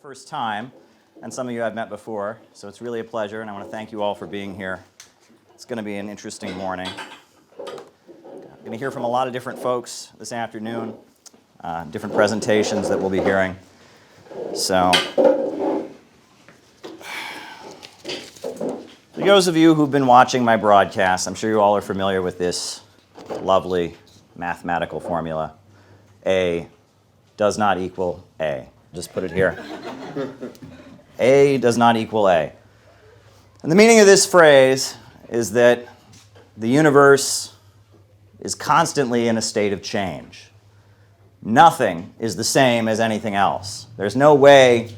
first time, and some of you I've met before, so it's really a pleasure, and I want to thank you all for being here. It's going to be an interesting morning. I'm going to hear from a lot of different folks this afternoon, different presentations that we'll be hearing. So, for those of you who've been watching my broadcasts, I'm sure you all are familiar with this lovely mathematical formula. A does not equal A. Just put it here. A does not equal A. And the meaning of this phrase is that the universe is constantly in a state of change. Nothing is the same as anything else. There's no way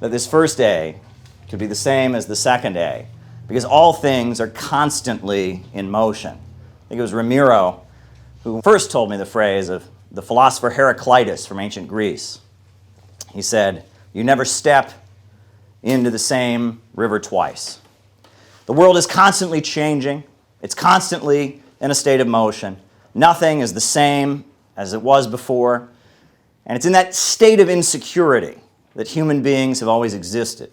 that this first A could be the same as the second A, because all things are constantly in motion. I think it was Ramiro who first told me the phrase of the philosopher Heraclitus from ancient Greece. He said, "You never step into the same river twice." The world is constantly changing. It's constantly in a state of motion. Nothing is the same as it was before. And it's in that state of insecurity that human beings have always existed.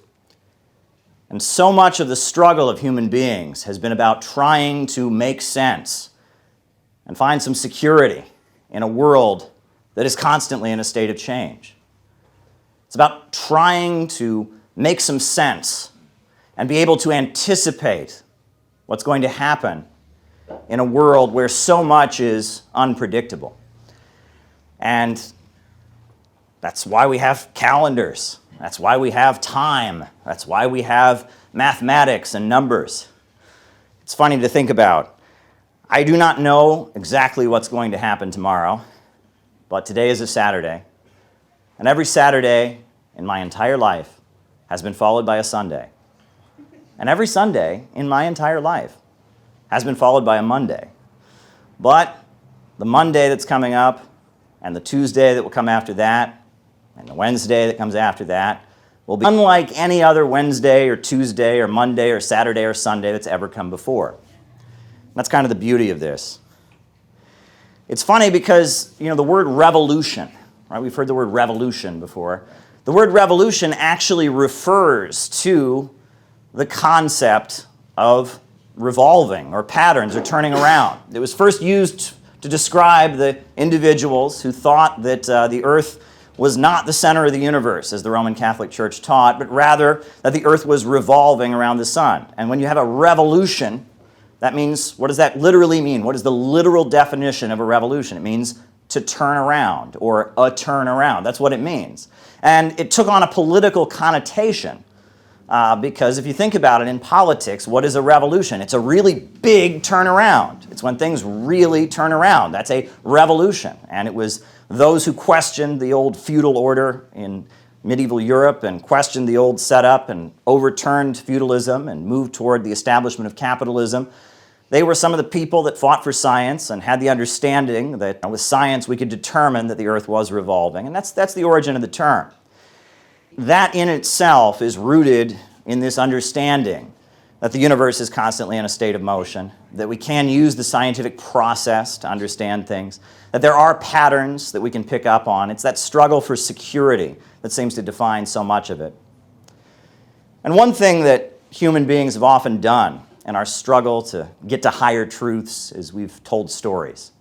And so much of the struggle of human beings has been about trying to make sense and find some security in a world that is constantly in a state of change. It's about trying to make some sense and be able to anticipate what's going to happen in a world where so much is unpredictable. And that's why we have calendars. That's why we have time. That's why we have mathematics and numbers. It's funny to think about. I do not know exactly what's going to happen tomorrow, but today is a Saturday. And every Saturday in my entire life has been followed by a Sunday. And every Sunday in my entire life has been followed by a Monday. But the Monday that's coming up, and the Tuesday that will come after that, and the Wednesday that comes after that, will be unlike any other Wednesday or Tuesday or Monday or Saturday or Sunday that's ever come before. That's kind of the beauty of this. It's funny because, the word revolution, right? We've heard the word revolution before. The word revolution actually refers to the concept of revolving or patterns or turning around. It was first used to describe the individuals who thought that the earth was not the center of the universe, as the Roman Catholic Church taught, but rather that the earth was revolving around the sun. And when you have a revolution, that means, what does that literally mean? What is the literal definition of a revolution? It means to turn around or a turnaround. That's what it means. And it took on a political connotation because if you think about it in politics, what is a revolution? It's a really big turnaround. It's when things really turn around. That's a revolution. And it was those who questioned the old feudal order in medieval Europe and questioned the old setup and overturned feudalism and moved toward the establishment of capitalism. They were some of the people that fought for science and had the understanding that with science we could determine that the earth was revolving. And that's the origin of the term. That in itself is rooted in this understanding that the universe is constantly in a state of motion, that we can use the scientific process to understand things, that there are patterns that we can pick up on. It's that struggle for security that seems to define so much of it. And one thing that human beings have often done in our struggle to get to higher truths is we've told stories.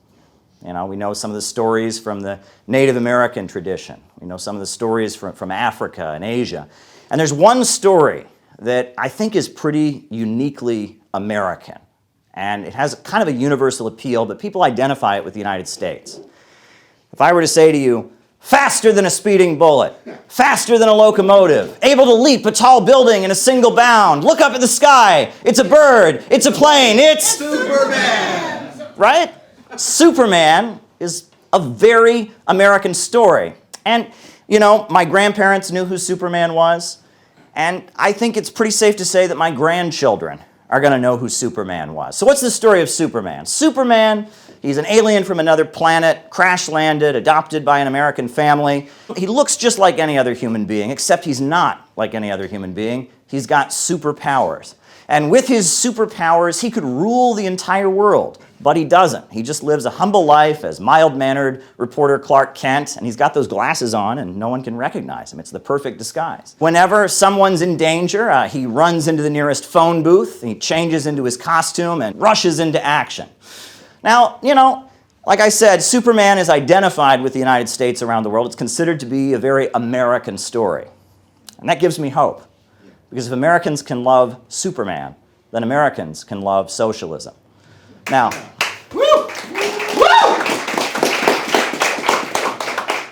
We know some of the stories from the Native American tradition. We know some of the stories from Africa and Asia. And there's one story that I think is pretty uniquely American. And it has kind of a universal appeal, but people identify it with the United States. If I were to say to you, faster than a speeding bullet, faster than a locomotive, able to leap a tall building in a single bound, look up at the sky, it's a bird, it's a plane, it's Superman! Right? Superman is a very American story. And, my grandparents knew who Superman was, and I think it's pretty safe to say that my grandchildren are going to know who Superman was. So what's the story of Superman? Superman, he's an alien from another planet, crash-landed, adopted by an American family. He looks just like any other human being, except he's not like any other human being. He's got superpowers. And with his superpowers, he could rule the entire world. But he doesn't. He just lives a humble life as mild-mannered reporter Clark Kent, and he's got those glasses on and no one can recognize him. It's the perfect disguise. Whenever someone's in danger, he runs into the nearest phone booth, he changes into his costume and rushes into action. Now, you know, like I said, Superman is identified with the United States around the world. It's considered to be a very American story. And that gives me hope. Because if Americans can love Superman, then Americans can love socialism. Now,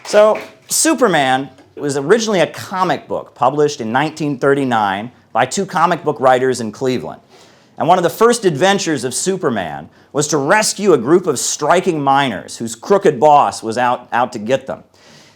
so Superman was originally a comic book published in 1939 by two comic book writers in Cleveland. And one of the first adventures of Superman was to rescue a group of striking miners whose crooked boss was out to get them.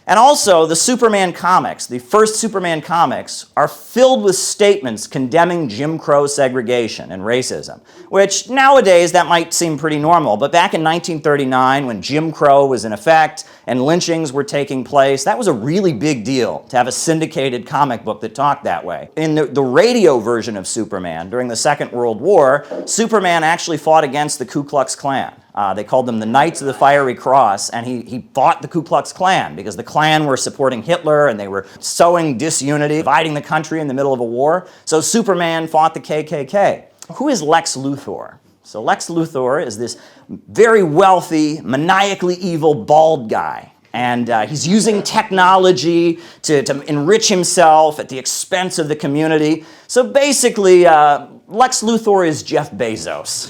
And also, the Superman comics, the first Superman comics, are filled with statements condemning Jim Crow segregation and racism, which nowadays that might seem pretty normal, but back in 1939 when Jim Crow was in effect and lynchings were taking place, that was a really big deal to have a syndicated comic book that talked that way. In the radio version of Superman during the Second World War, Superman actually fought against the Ku Klux Klan. They called them the Knights of the Fiery Cross, and he fought the Ku Klux Klan because the Klan were supporting Hitler and they were sowing disunity, dividing the country in the middle of a war. So Superman fought the KKK. Who is Lex Luthor? So Lex Luthor is this very wealthy, maniacally evil, bald guy. And he's using technology to enrich himself at the expense of the community. So basically, Lex Luthor is Jeff Bezos.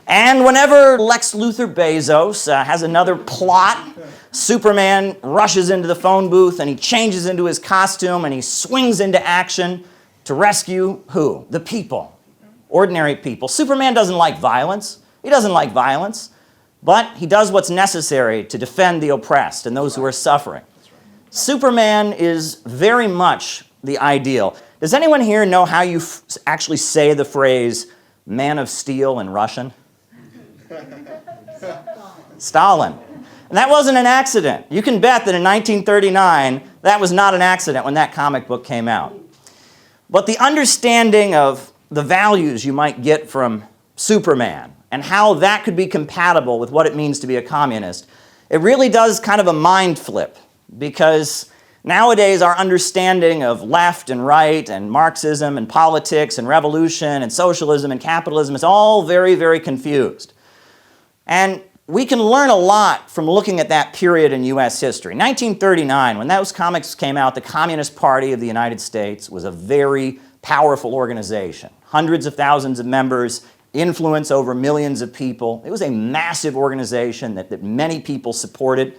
And whenever Lex Luthor Bezos has another plot, Superman rushes into the phone booth and he changes into his costume and he swings into action to rescue who? The people. Ordinary people. Superman doesn't like violence. He doesn't like violence. But he does what's necessary to defend the oppressed and those who are suffering. Superman is very much the ideal. Does anyone here know how you actually say the phrase man of steel in Russian? Stalin. And that wasn't an accident. You can bet that in 1939, that was not an accident when that comic book came out. But the understanding of the values you might get from Superman and how that could be compatible with what it means to be a communist, it really does kind of a mind flip, because nowadays our understanding of left and right and Marxism and politics and revolution and socialism and capitalism is all very, very confused. And we can learn a lot from looking at that period in U.S. history. 1939, when those comics came out, the Communist Party of the United States was a very powerful organization. Hundreds of thousands of members, influence over millions of people. It was a massive organization that many people supported.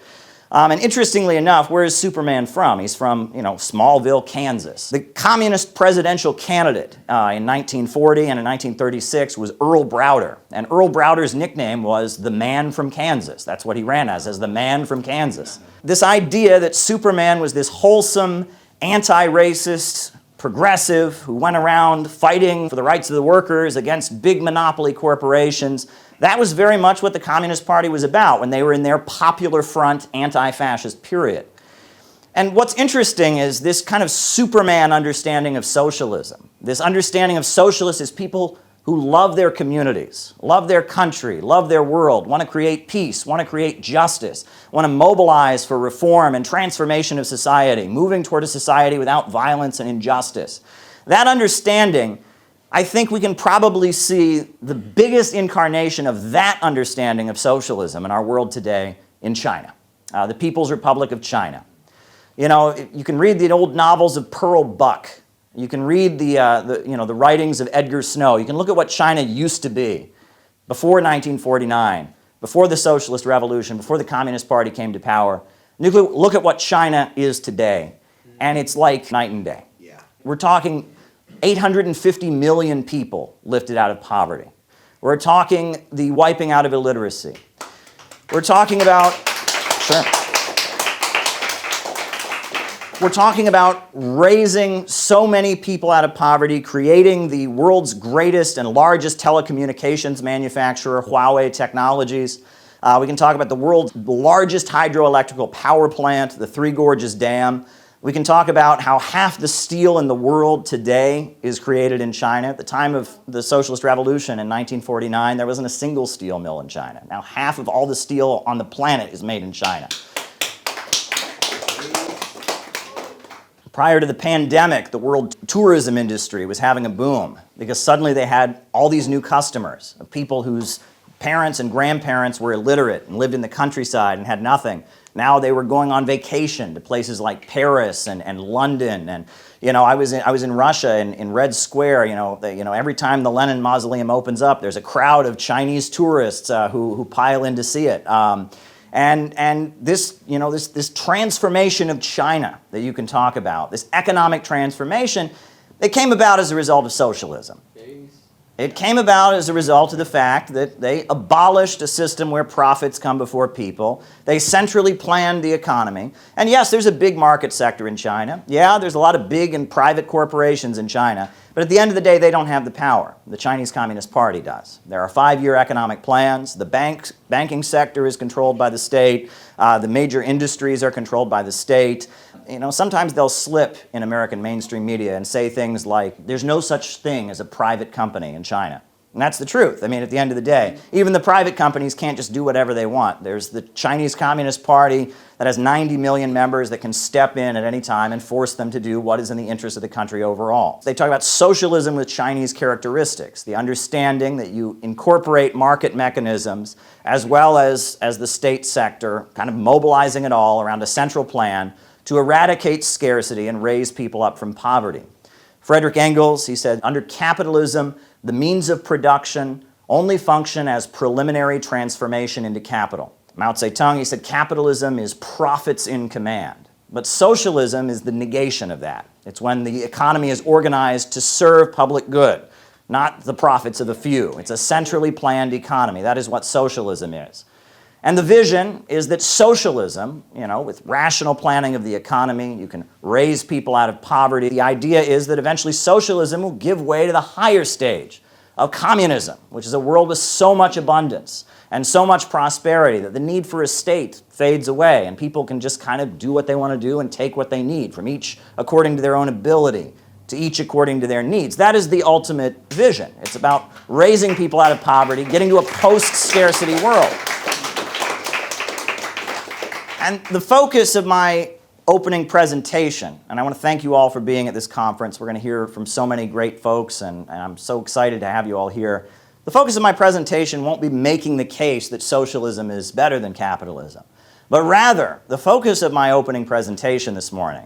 And interestingly enough, where is Superman from? He's from, Smallville, Kansas. The communist presidential candidate in 1940 and in 1936 was Earl Browder. And Earl Browder's nickname was the Man from Kansas. That's what he ran as the Man from Kansas. This idea that Superman was this wholesome, anti-racist, progressive who went around fighting for the rights of the workers against big monopoly corporations, that was very much what the Communist Party was about when they were in their Popular Front anti-fascist period. And what's interesting is this kind of Superman understanding of socialism. This understanding of socialists as people who love their communities, love their country, love their world, want to create peace, want to create justice, want to mobilize for reform and transformation of society, moving toward a society without violence and injustice. That understanding, I think we can probably see the biggest incarnation of that understanding of socialism in our world today in China, the People's Republic of China. You can read the old novels of Pearl Buck. You can read the writings of Edgar Snow. You can look at what China used to be before 1949, before the Socialist Revolution, before the Communist Party came to power. Look at what China is today, and it's like night and day. Yeah. We're talking 850 million people lifted out of poverty. We're talking the wiping out of illiteracy. We're talking about, We're talking about raising so many people out of poverty, creating the world's greatest and largest telecommunications manufacturer, Huawei Technologies. We can talk about the world's largest hydroelectrical power plant, the Three Gorges Dam, We can talk about how half the steel in the world today is created in China. At the time of the Socialist Revolution in 1949, there wasn't a single steel mill in China. Now half of all the steel on the planet is made in China. Prior to the pandemic, the world tourism industry was having a boom because suddenly they had all these new customers of people whose parents and grandparents were illiterate and lived in the countryside and had nothing. Now they were going on vacation to places like Paris and London. And I was in Russia in Red Square. Every time the Lenin mausoleum opens up, there's a crowd of Chinese tourists who pile in to see it. And this transformation of China that you can talk about, this economic transformation, it came about as a result of socialism. It came about as a result of the fact that they abolished a system where profits come before people. They centrally planned the economy. And yes, there's a big market sector in China. Yeah, there's a lot of big and private corporations in China. But at the end of the day, they don't have the power. The Chinese Communist Party does. There are 5-year economic plans. The banking sector is controlled by the state. The major industries are controlled by the state. Sometimes they'll slip in American mainstream media and say things like, there's no such thing as a private company in China. And that's the truth. I mean, at the end of the day, even the private companies can't just do whatever they want. There's the Chinese Communist Party that has 90 million members that can step in at any time and force them to do what is in the interest of the country overall. They talk about socialism with Chinese characteristics, the understanding that you incorporate market mechanisms as well as the state sector, kind of mobilizing it all around a central plan to eradicate scarcity and raise people up from poverty. Friedrich Engels, he said, under capitalism, the means of production only function as preliminary transformation into capital. Mao Zedong, he said, capitalism is profits in command. But socialism is the negation of that. It's when the economy is organized to serve public good, not the profits of a few. It's a centrally planned economy. That is what socialism is. And the vision is that socialism, with rational planning of the economy, you can raise people out of poverty. The idea is that eventually socialism will give way to the higher stage of communism, which is a world with so much abundance and so much prosperity that the need for a state fades away and people can just kind of do what they want to do and take what they need from each according to their own ability, to each according to their needs. That is the ultimate vision. It's about raising people out of poverty, getting to a post-scarcity world. And the focus of my opening presentation, and I want to thank you all for being at this conference. We're going to hear from so many great folks, and I'm so excited to have you all here. The focus of my presentation won't be making the case that socialism is better than capitalism, but rather, the focus of my opening presentation this morning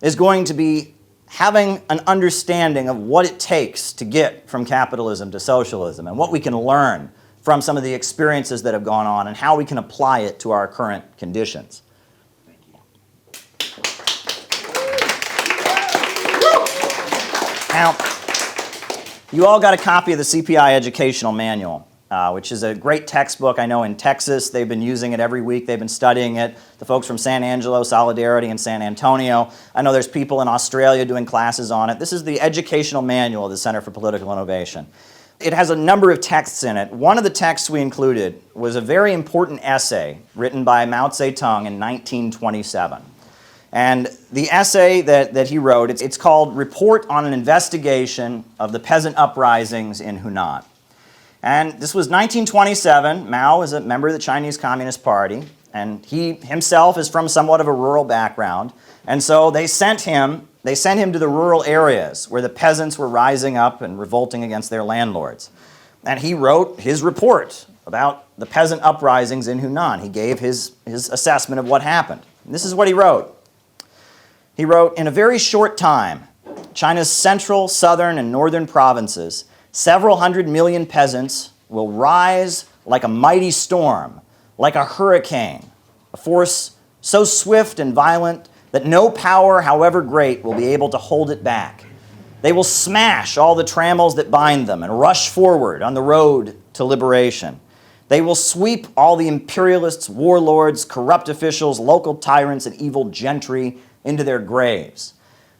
is going to be having an understanding of what it takes to get from capitalism to socialism and what we can learn from some of the experiences that have gone on and how we can apply it to our current conditions. Thank you. Now, you all got a copy of the CPI Educational Manual, which is a great textbook. I know in Texas they've been using it every week. They've been studying it. The folks from San Angelo, Solidarity, and San Antonio. I know there's people in Australia doing classes on it. This is the Educational Manual of the Center for Political Innovation. It has a number of texts in it. One of the texts we included was a very important essay written by Mao Zedong in 1927. And the essay that he wrote, it's called Report on an Investigation of the Peasant Uprisings in Hunan. And this was 1927. Mao is a member of the Chinese Communist Party, and he himself is from somewhat of a rural background. And so they sent him to the rural areas where the peasants were rising up and revolting against their landlords. And he wrote his report about the peasant uprisings in Hunan. He gave his assessment of what happened. And this is what he wrote. He wrote, in a very short time, China's central, southern, and northern provinces, several 100 million peasants will rise like a mighty storm, like a hurricane, a force so swift and violent that no power, however great, will be able to hold it back. They will smash all the trammels that bind them and rush forward on the road to liberation. They will sweep all the imperialists, warlords, corrupt officials, local tyrants, and evil gentry into their graves.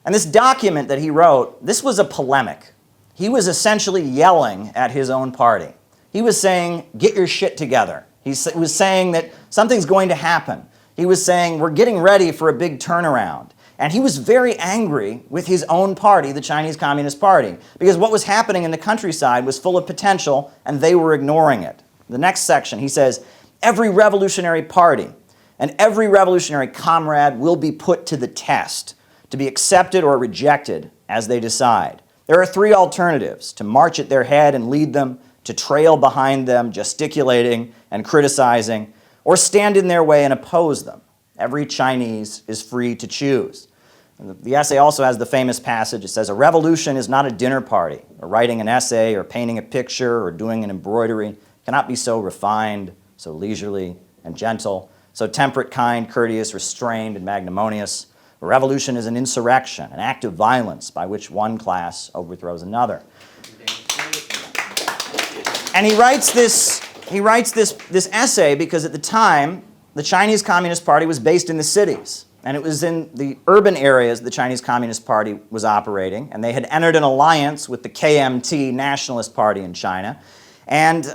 And this document that he wrote, this was a polemic. He was essentially yelling at his own party. He was saying, get your shit together. He was saying that something's going to happen. He was saying, we're getting ready for a big turnaround. And he was very angry with his own party, the Chinese Communist Party, because what was happening in the countryside was full of potential, and they were ignoring it. The next section, he says, every revolutionary party and every revolutionary comrade will be put to the test, to be accepted or rejected as they decide. There are three alternatives: to march at their head and lead them, to trail behind them, gesticulating and criticizing, or stand in their way and oppose them. Every Chinese is free to choose. And the essay also has the famous passage. It says, a revolution is not a dinner party, or writing an essay, or painting a picture, or doing an embroidery. It cannot be so refined, so leisurely and gentle, so temperate, kind, courteous, restrained, and magnanimous. A revolution is an insurrection, an act of violence by which one class overthrows another. And he writes this essay because at the time, the Chinese Communist Party was based in the cities. And it was in the urban areas the Chinese Communist Party was operating. And they had entered an alliance with the KMT Nationalist Party in China. And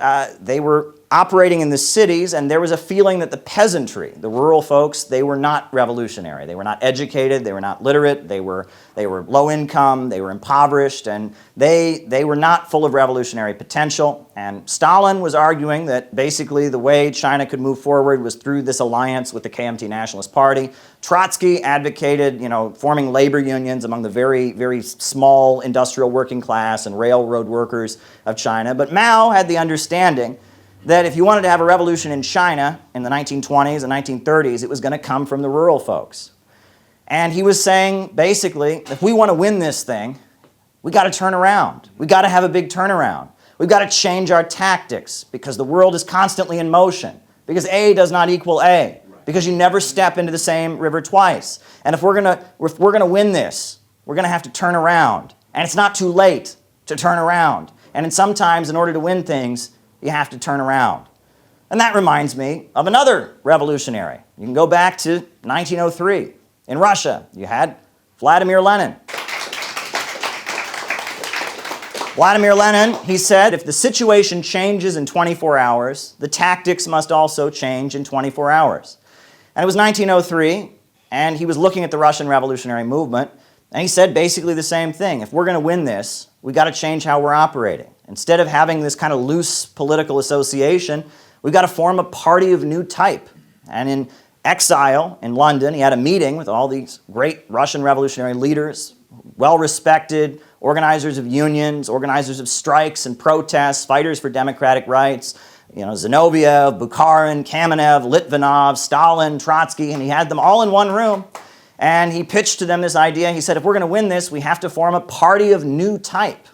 they were operating in the cities, and there was a feeling that the peasantry, the rural folks, they were not revolutionary. They were not educated, they were not literate, they were low income, they were impoverished, and they were not full of revolutionary potential. And Stalin was arguing that basically the way China could move forward was through this alliance with the KMT Nationalist Party. Trotsky advocated, forming labor unions among the very, very small industrial working class and railroad workers of China. But Mao had the understanding that if you wanted to have a revolution in China in the 1920s and 1930s, it was going to come from the rural folks. And he was saying, basically, if we want to win this thing, we got to turn around. We got to have a big turnaround. We've got to change our tactics because the world is constantly in motion, because A does not equal A, because you never step into the same river twice. And if we're going to win this, we're going to have to turn around. And it's not too late to turn around. And sometimes, in order to win things, you have to turn around. And that reminds me of another revolutionary. You can go back to 1903. In Russia, you had Vladimir Lenin. Vladimir Lenin, he said, if the situation changes in 24 hours, the tactics must also change in 24 hours. And it was 1903, and he was looking at the Russian revolutionary movement, and he said basically the same thing. If we're going to win this, we've got to change how we're operating. Instead of having this kind of loose political association, we've got to form a party of new type. And in exile in London, he had a meeting with all these great Russian revolutionary leaders, well-respected organizers of unions, organizers of strikes and protests, fighters for democratic rights, Zinoviev, Bukharin, Kamenev, Litvinov, Stalin, Trotsky, and he had them all in one room. And he pitched to them this idea. He said, if we're going to win this, we have to form a party of new type.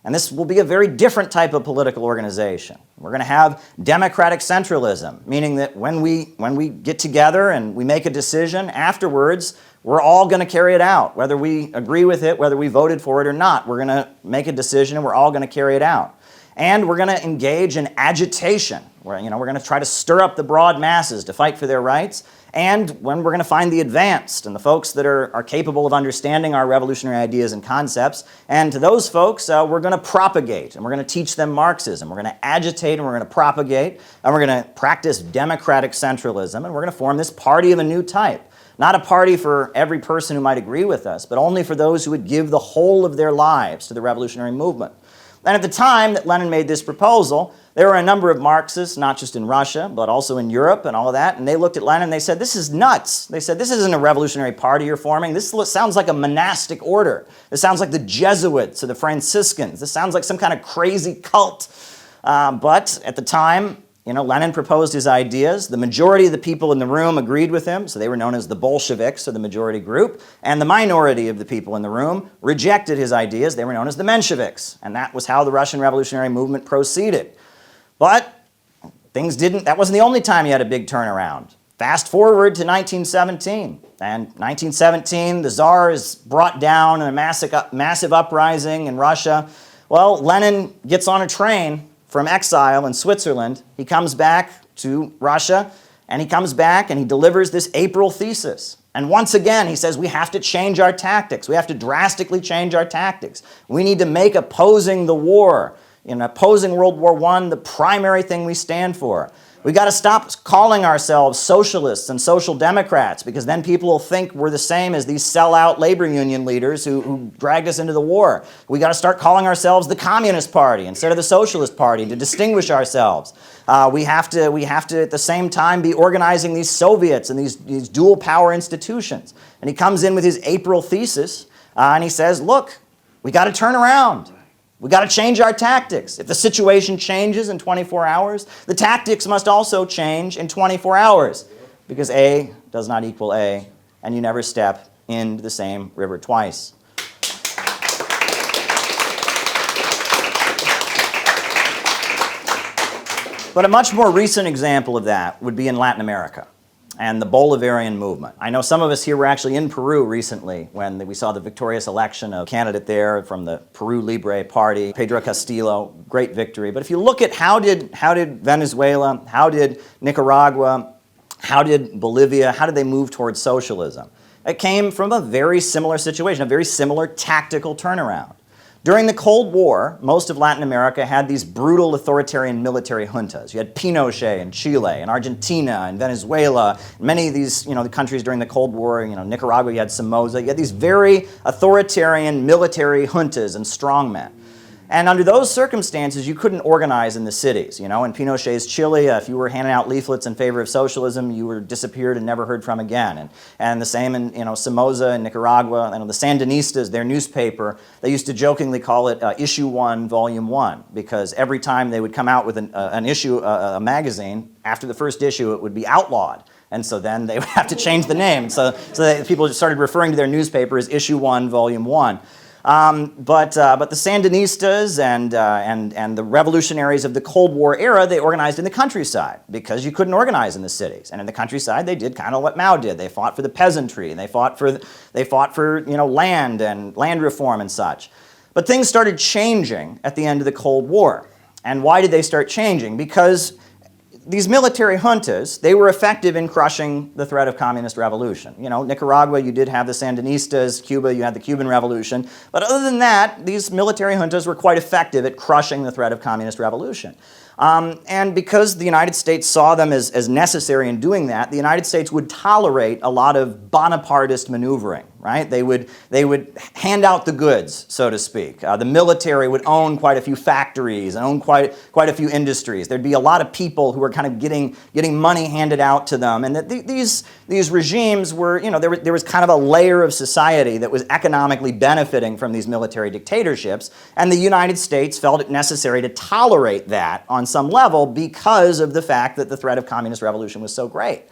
And this will be a very different type of political organization. We're going to have democratic centralism, meaning that when we get together and we make a decision, afterwards, we're all going to carry it out. Whether we agree with it, whether we voted for it or not, we're going to make a decision and we're all going to carry it out. And we're going to engage in agitation, where we're going to try to stir up the broad masses to fight for their rights. And when we're going to find the advanced and the folks that are capable of understanding our revolutionary ideas and concepts, and to those folks, we're going to propagate, and we're going to teach them Marxism. We're going to agitate, and we're going to propagate, and we're going to practice democratic centralism, and we're going to form this party of a new type. Not a party for every person who might agree with us, but only for those who would give the whole of their lives to the revolutionary movement. And at the time that Lenin made this proposal, there were a number of Marxists, not just in Russia, but also in Europe and all of that, and they looked at Lenin and they said, this is nuts. They said, this isn't a revolutionary party you're forming. This sounds like a monastic order. This sounds like the Jesuits or the Franciscans. This sounds like some kind of crazy cult. But at the time, Lenin proposed his ideas. The majority of the people in the room agreed with him, so they were known as the Bolsheviks, or the majority group, and the minority of the people in the room rejected his ideas. They were known as the Mensheviks, and that was how the Russian revolutionary movement proceeded. But that wasn't the only time you had a big turnaround. Fast forward to 1917, and 1917, the Tsar is brought down in a massive uprising in Russia. Well, Lenin gets on a train from exile in Switzerland. He comes back to Russia, and he comes back and he delivers this April thesis. And once again, he says, we have to change our tactics. We have to drastically change our tactics. We need to make opposing the war, opposing World War I, the primary thing we stand for. We got to stop calling ourselves socialists and social democrats, because then people will think we're the same as these sellout labor union leaders who dragged us into the war. We got to start calling ourselves the Communist Party instead of the Socialist Party to distinguish ourselves. We have to at the same time be organizing these Soviets and these dual power institutions. And he comes in with his April thesis and he says, look, we got to turn around. We got to change our tactics. If the situation changes in 24 hours, the tactics must also change in 24 hours, because A does not equal A, and you never step into the same river twice. But a much more recent example of that would be in Latin America and the Bolivarian movement. I know some of us here were actually in Peru recently when we saw the victorious election of a candidate there from the Peru Libre Party, Pedro Castillo, great victory. But if you look at how did Venezuela, how did Nicaragua, how did Bolivia, how did they move towards socialism? It came from a very similar situation, a very similar tactical turnaround. During the Cold War, most of Latin America had these brutal authoritarian military juntas. You had Pinochet in Chile, and Argentina, and Venezuela, many of these the countries during the Cold War, Nicaragua, you had Somoza. You had these very authoritarian military juntas and strongmen. And under those circumstances, you couldn't organize in the cities. In Pinochet's Chile, if you were handing out leaflets in favor of socialism, you were disappeared and never heard from again. And the same in Somoza in Nicaragua. The Sandinistas, their newspaper, they used to jokingly call it Issue 1, Volume 1, because every time they would come out with an issue, a magazine, after the first issue, it would be outlawed. And so then they would have to change the name. So people just started referring to their newspaper as Issue 1, Volume 1. But the Sandinistas and the revolutionaries of the Cold War era, they organized in the countryside because you couldn't organize in the cities. And in the countryside, they did kind of what Mao did. They fought for the peasantry, and they fought for land and land reform and such. But things started changing at the end of the Cold War. And why did they start changing? Because these military juntas, they were effective in crushing the threat of communist revolution. Nicaragua, you did have the Sandinistas. Cuba, you had the Cuban Revolution. But other than that, these military juntas were quite effective at crushing the threat of communist revolution. And because the United States saw them as necessary in doing that, the United States would tolerate a lot of Bonapartist maneuvering, right? They would hand out the goods, so to speak. The military would own quite a few factories and own quite a few industries. There'd be a lot of people who were kind of getting money handed out to them. And that these regimes were, there was kind of a layer of society that was economically benefiting from these military dictatorships. And the United States felt it necessary to tolerate that on some level because of the fact that the threat of communist revolution was so great.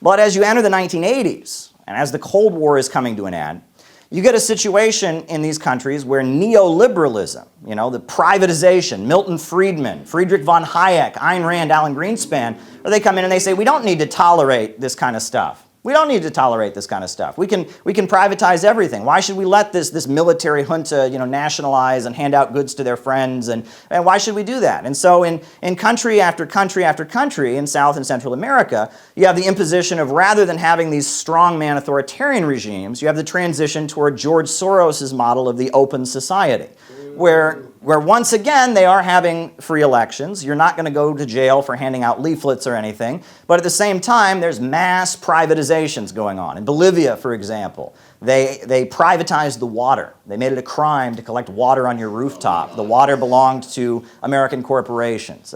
But as you enter the 1980s, and as the Cold War is coming to an end, you get a situation in these countries where neoliberalism, the privatization, Milton Friedman, Friedrich von Hayek, Ayn Rand, Alan Greenspan, where they come in and they say, we don't need to tolerate this kind of stuff. We don't need to tolerate this kind of stuff. We can privatize everything. Why should we let this military junta, nationalize and hand out goods to their friends? And why should we do that? And so in country after country after country in South and Central America, you have the imposition of, rather than having these strongman authoritarian regimes, you have the transition toward George Soros's model of the open society, where once again they are having free elections. You're not going to go to jail for handing out leaflets or anything, but at the same time there's mass privatizations going on. In Bolivia, for example, they privatized the water. They made it a crime to collect water on your rooftop. The water belonged to American corporations.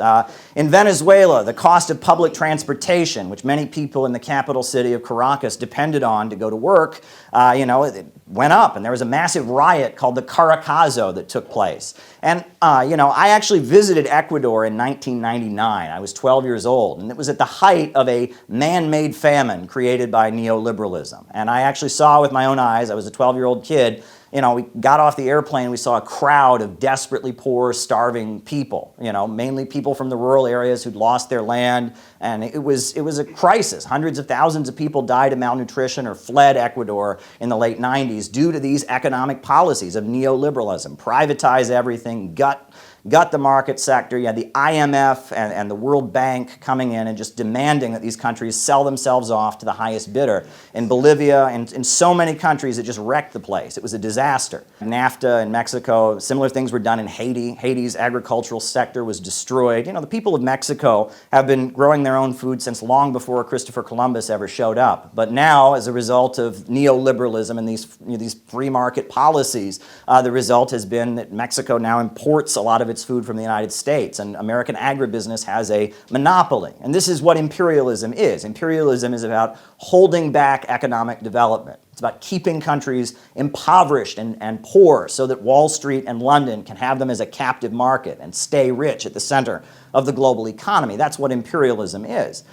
In Venezuela, the cost of public transportation, which many people in the capital city of Caracas depended on to go to work, it went up, and there was a massive riot called the Caracazo that took place. And, I actually visited Ecuador in 1999. I was 12 years old, and it was at the height of a man-made famine created by neoliberalism. And I actually saw with my own eyes, I was a 12-year-old kid, we got off the airplane, we saw a crowd of desperately poor, starving people, mainly people from the rural areas who'd lost their land, and it was a crisis. Hundreds of thousands of people died of malnutrition or fled Ecuador in the late 90s due to these economic policies of neoliberalism. Privatize everything, gut the market sector. You had the IMF and the World Bank coming in and just demanding that these countries sell themselves off to the highest bidder. In Bolivia and in so many countries, it just wrecked the place. It was a disaster. disaster. NAFTA in Mexico, similar things were done in Haiti. Haiti's agricultural sector was destroyed. You know, the people of Mexico have been growing their own food since long before Christopher Columbus ever showed up. But now, as a result of neoliberalism and these free market policies, the result has been that Mexico now imports a lot of its food from the United States, and American agribusiness has a monopoly. And this is what imperialism is. Imperialism is about holding back economic development. It's about keeping countries impoverished and poor so that Wall Street and London can have them as a captive market and stay rich at the center of the global economy. That's what imperialism is.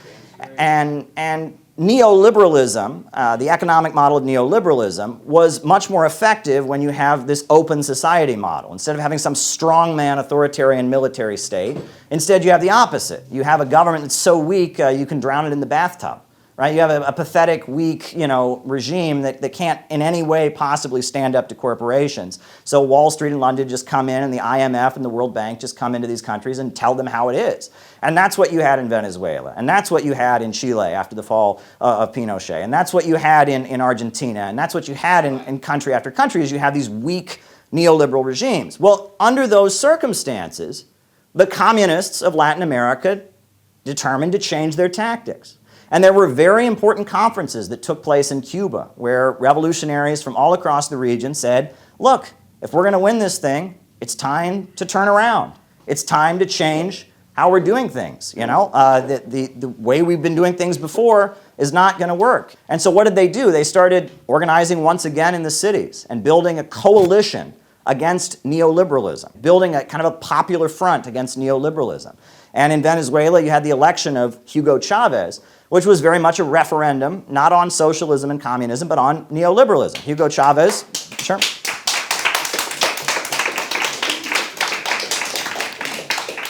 And neoliberalism, the economic model of neoliberalism, was much more effective when you have this open society model. Instead of having some strongman authoritarian military state, instead you have the opposite. You have a government that's so weak you can drown it in the bathtub. Right? You have a pathetic, weak, regime that can't in any way possibly stand up to corporations. So Wall Street and London just come in, and the IMF and the World Bank just come into these countries and tell them how it is. And that's what you had in Venezuela. And that's what you had in Chile after the fall of Pinochet. And that's what you had in Argentina. And that's what you had in country after country, is you have these weak neoliberal regimes. Well, under those circumstances, the communists of Latin America determined to change their tactics. And there were very important conferences that took place in Cuba where revolutionaries from all across the region said, look, if we're going to win this thing, it's time to turn around. It's time to change how we're doing things. The way we've been doing things before is not going to work. And so what did they do? They started organizing once again in the cities and building a coalition against neoliberalism, building a kind of a popular front against neoliberalism. And in Venezuela, you had the election of Hugo Chavez, which was very much a referendum, not on socialism and communism, but on neoliberalism. Hugo Chavez, sure.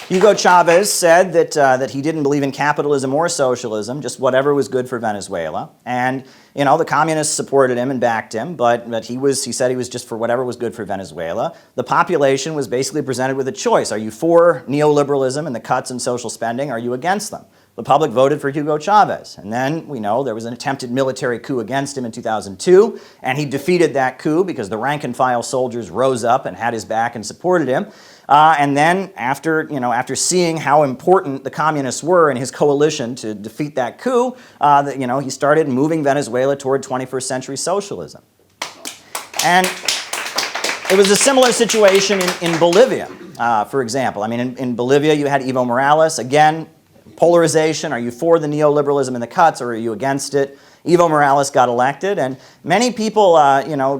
Hugo Chavez said that he didn't believe in capitalism or socialism, just whatever was good for Venezuela. And the communists supported him and backed him, but he said he was just for whatever was good for Venezuela. The population was basically presented with a choice. Are you for neoliberalism and the cuts in social spending? Are you against them? The public voted for Hugo Chavez. And then we know there was an attempted military coup against him in 2002, and he defeated that coup because the rank and file soldiers rose up and had his back and supported him. And then after seeing how important the communists were in his coalition to defeat that coup, he started moving Venezuela toward 21st century socialism. And it was a similar situation in Bolivia, for example. I mean, in Bolivia, you had Evo Morales. Again, polarization. Are you for the neoliberalism and the cuts, or are you against it? Evo Morales got elected, and many people,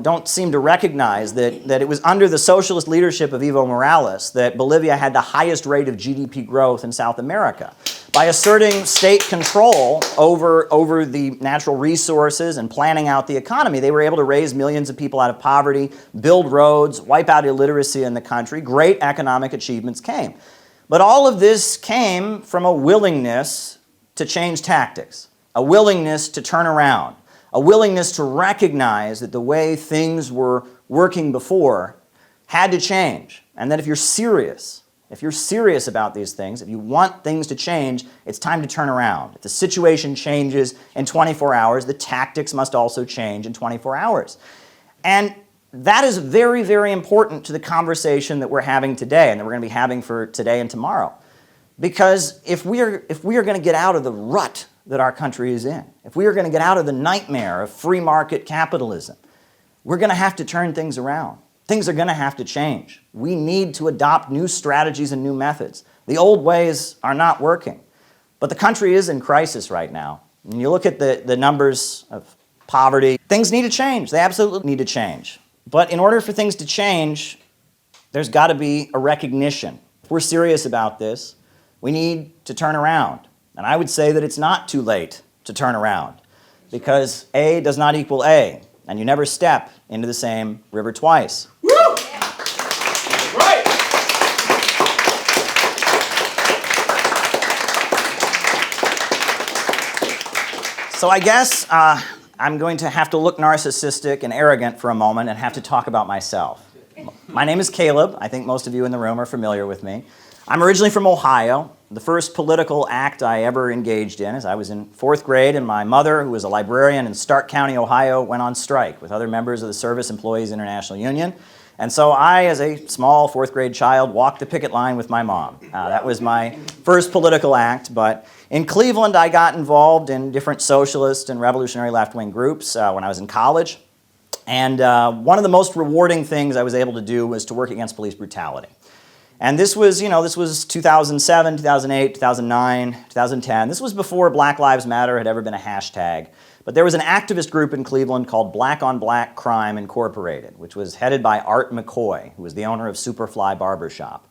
don't seem to recognize that it was under the socialist leadership of Evo Morales that Bolivia had the highest rate of GDP growth in South America. By asserting state control over the natural resources and planning out the economy, they were able to raise millions of people out of poverty, build roads, wipe out illiteracy in the country. Great economic achievements came. But all of this came from a willingness to change tactics, a willingness to turn around, a willingness to recognize that the way things were working before had to change, and that if you're serious about these things, if you want things to change, it's time to turn around. If the situation changes in 24 hours, the tactics must also change in 24 hours. And that is very, very important to the conversation that we're having today and that we're going to be having for today and tomorrow. Because if we are going to get out of the rut that our country is in, if we are going to get out of the nightmare of free market capitalism, we're going to have to turn things around. Things are going to have to change. We need to adopt new strategies and new methods. The old ways are not working. But the country is in crisis right now. When you look at the numbers of poverty, things need to change. They absolutely need to change. But in order for things to change, there's got to be a recognition. If we're serious about this, we need to turn around. And I would say that it's not too late to turn around, because A does not equal A, and you never step into the same river twice. Woo! Right. So I guess I'm going to have to look narcissistic and arrogant for a moment and have to talk about myself. My name is Caleb. I think most of you in the room are familiar with me. I'm originally from Ohio. The first political act I ever engaged in is I was in 4th grade, and my mother, who was a librarian in Stark County, Ohio, went on strike with other members of the Service Employees International Union. And so I, as a small 4th grade child, walked the picket line with my mom. That was my first political act. But in Cleveland, I got involved in different socialist and revolutionary left-wing groups when I was in college. And one of the most rewarding things I was able to do was to work against police brutality. And this was, this was 2007, 2008, 2009, 2010. This was before Black Lives Matter had ever been a hashtag. But there was an activist group in Cleveland called Black on Black Crime Incorporated, which was headed by Art McCoy, who was the owner of Superfly Barbershop.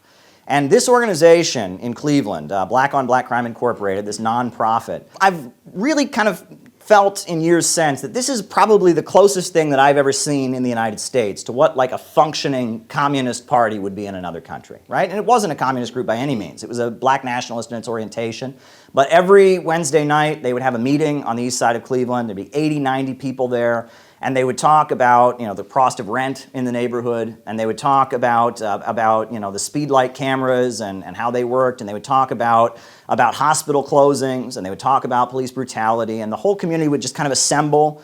And this organization in Cleveland, Black on Black Crime Incorporated, this nonprofit, I've really kind of felt in years since that this is probably the closest thing that I've ever seen in the United States to what like a functioning communist party would be in another country, right? And it wasn't a communist group by any means. It was a black nationalist in its orientation. But every Wednesday night, they would have a meeting on the east side of Cleveland. There'd be 80, 90 people there. And they would talk about, the cost of rent in the neighborhood, and they would talk about the speed light cameras and how they worked, and they would talk about hospital closings, and they would talk about police brutality, and the whole community would just kind of assemble,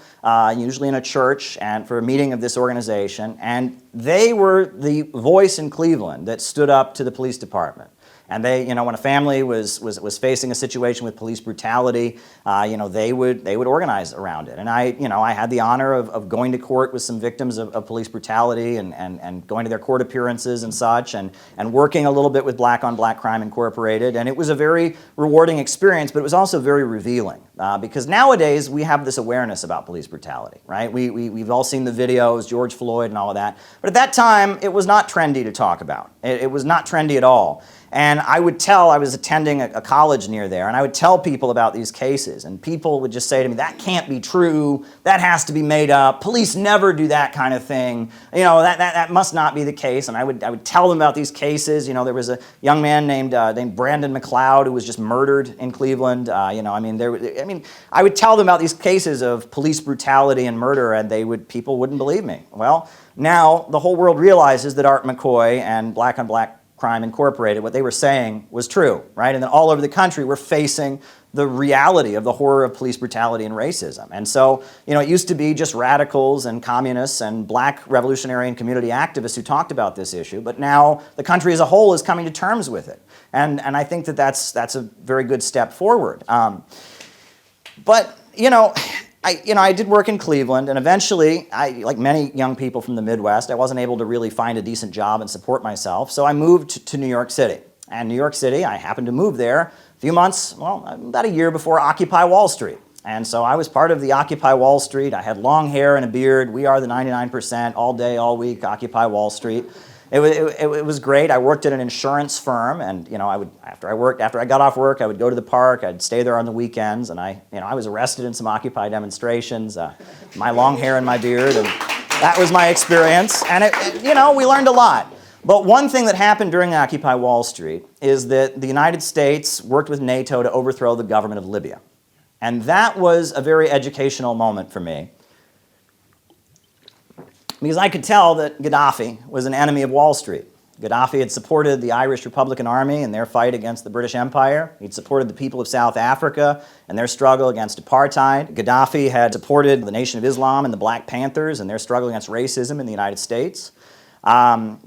usually in a church, and for a meeting of this organization, and they were the voice in Cleveland that stood up to the police department. And they, when a family was facing a situation with police brutality, they would organize around it. And I had the honor of going to court with some victims of police brutality and going to their court appearances and such, and working a little bit with Black on Black Crime Incorporated. And it was a very rewarding experience, but it was also very revealing. Because nowadays we have this awareness about police brutality, right? We've all seen the videos, George Floyd and all of that. But at that time, it was not trendy to talk about. It was not trendy at all. And I was attending a college near there, and I would tell people about these cases, and people would just say to me, that can't be true, that has to be made up, police never do that kind of thing, that must not be the case. And I would tell them about these cases. There was a young man named Brandon McLeod who was just murdered in Cleveland. I would tell them about these cases of police brutality and murder, and people wouldn't believe me. Well, now the whole world realizes that Art McCoy and Black on Black Crime Incorporated, what they were saying was true, right? And then all over the country, we're facing the reality of the horror of police brutality and racism. And so, it used to be just radicals and communists and black revolutionary and community activists who talked about this issue, but now the country as a whole is coming to terms with it. And I think that that's a very good step forward. I did work in Cleveland, and eventually, like many young people from the Midwest, I wasn't able to really find a decent job and support myself, so I moved to New York City. And New York City, I happened to move there a few months, about a year before Occupy Wall Street. And so I was part of the Occupy Wall Street. I had long hair and a beard. We are the 99%, all day, all week, Occupy Wall Street. It was great. I worked at an insurance firm, and after I got off work, I would go to the park. I'd stay there on the weekends, and I was arrested in some Occupy demonstrations. My long hair and my beard, and that was my experience. And we learned a lot. But one thing that happened during Occupy Wall Street is that the United States worked with NATO to overthrow the government of Libya, and that was a very educational moment for me. Because I could tell that Gaddafi was an enemy of Wall Street. Gaddafi had supported the Irish Republican Army in their fight against the British Empire. He'd supported the people of South Africa and their struggle against apartheid. Gaddafi had supported the Nation of Islam and the Black Panthers and their struggle against racism in the United States. And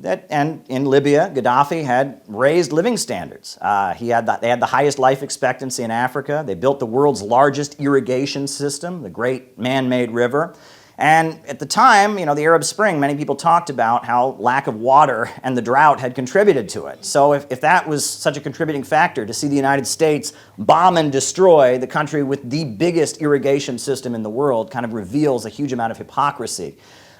in Libya, Gaddafi had raised living standards. They had the highest life expectancy in Africa. They built the world's largest irrigation system, the Great Man-Made River. And at the time, the Arab Spring, many people talked about how lack of water and the drought had contributed to it. So if that was such a contributing factor, to see the United States bomb and destroy the country with the biggest irrigation system in the world kind of reveals a huge amount of hypocrisy.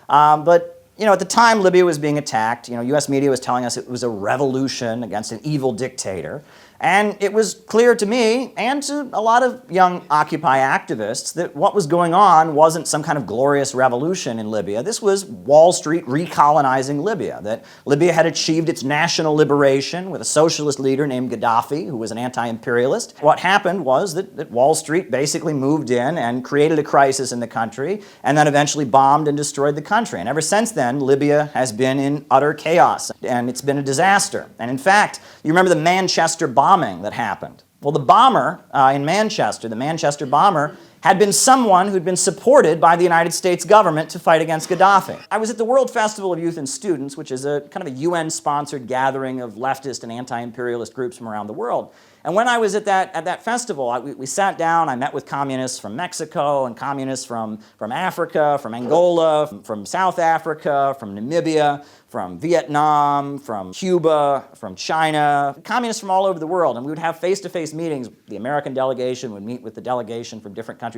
But at the time Libya was being attacked, U.S. media was telling us it was a revolution against an evil dictator. And it was clear to me and to a lot of young Occupy activists that what was going on wasn't some kind of glorious revolution in Libya. This was Wall Street recolonizing Libya, that Libya had achieved its national liberation with a socialist leader named Gaddafi, who was an anti-imperialist. What happened was that Wall Street basically moved in and created a crisis in the country and then eventually bombed and destroyed the country. And ever since then, Libya has been in utter chaos, and it's been a disaster. And in fact, you remember the Manchester bombing that happened. Well, the bomber in Manchester, the Manchester bomber, had been someone who'd been supported by the United States government to fight against Gaddafi. I was at the World Festival of Youth and Students, which is a kind of a UN-sponsored gathering of leftist and anti-imperialist groups from around the world. And when I was at that festival, we sat down, I met with communists from Mexico and communists from Africa, from Angola, from South Africa, from Namibia, from Vietnam, from Cuba, from China, communists from all over the world. And we would have face-to-face meetings. The American delegation would meet with the delegation from different countries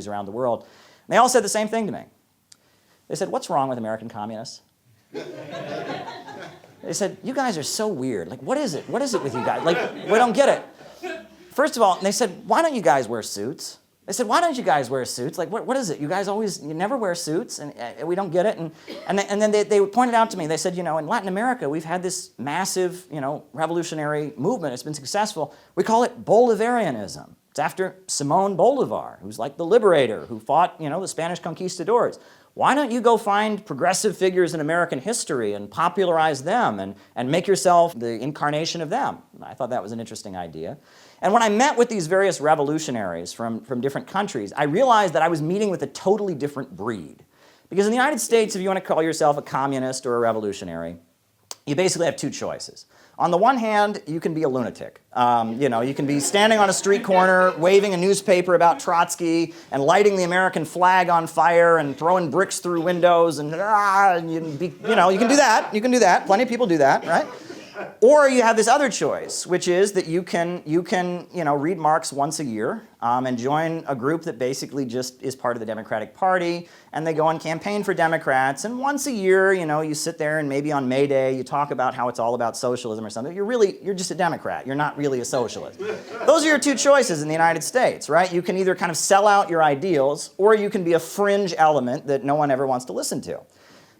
around the world. And they all said the same thing to me. They said, "What's wrong with American communists?" They said, "You guys are so weird. Like, what is it? What is it with you guys? Like, we don't get it." First of all, they said, "Why don't you guys wear suits?" They said, "Why don't you guys wear suits? Like, what is it? You guys you never wear suits, and we don't get it." And then they pointed out to me, they said, in Latin America, we've had this massive, revolutionary movement. It's been successful. We call it Bolivarianism. It's after Simón Bolívar, who's like the liberator, who fought, the Spanish conquistadors. Why don't you go find progressive figures in American history and popularize them and make yourself the incarnation of them? I thought that was an interesting idea. And when I met with these various revolutionaries from different countries, I realized that I was meeting with a totally different breed. Because in the United States, if you want to call yourself a communist or a revolutionary, you basically have two choices. On the one hand, you can be a lunatic. You can be standing on a street corner, waving a newspaper about Trotsky, and lighting the American flag on fire, and throwing bricks through windows, and you can do that. You can do that. Plenty of people do that, right? Or you have this other choice, which is that you can read Marx once a year and join a group that basically just is part of the Democratic Party, and they go and campaign for Democrats. And once a year, you sit there and maybe on May Day you talk about how it's all about socialism or something. You're just a Democrat. You're not really a socialist. Those are your two choices in the United States, right? You can either kind of sell out your ideals, or you can be a fringe element that no one ever wants to listen to.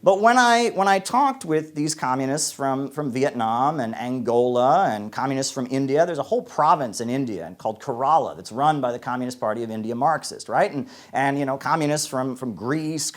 But when I talked with these communists from Vietnam and Angola and communists from India, there's a whole province in India called Kerala that's run by the Communist Party of India Marxist, right? And communists from Greece,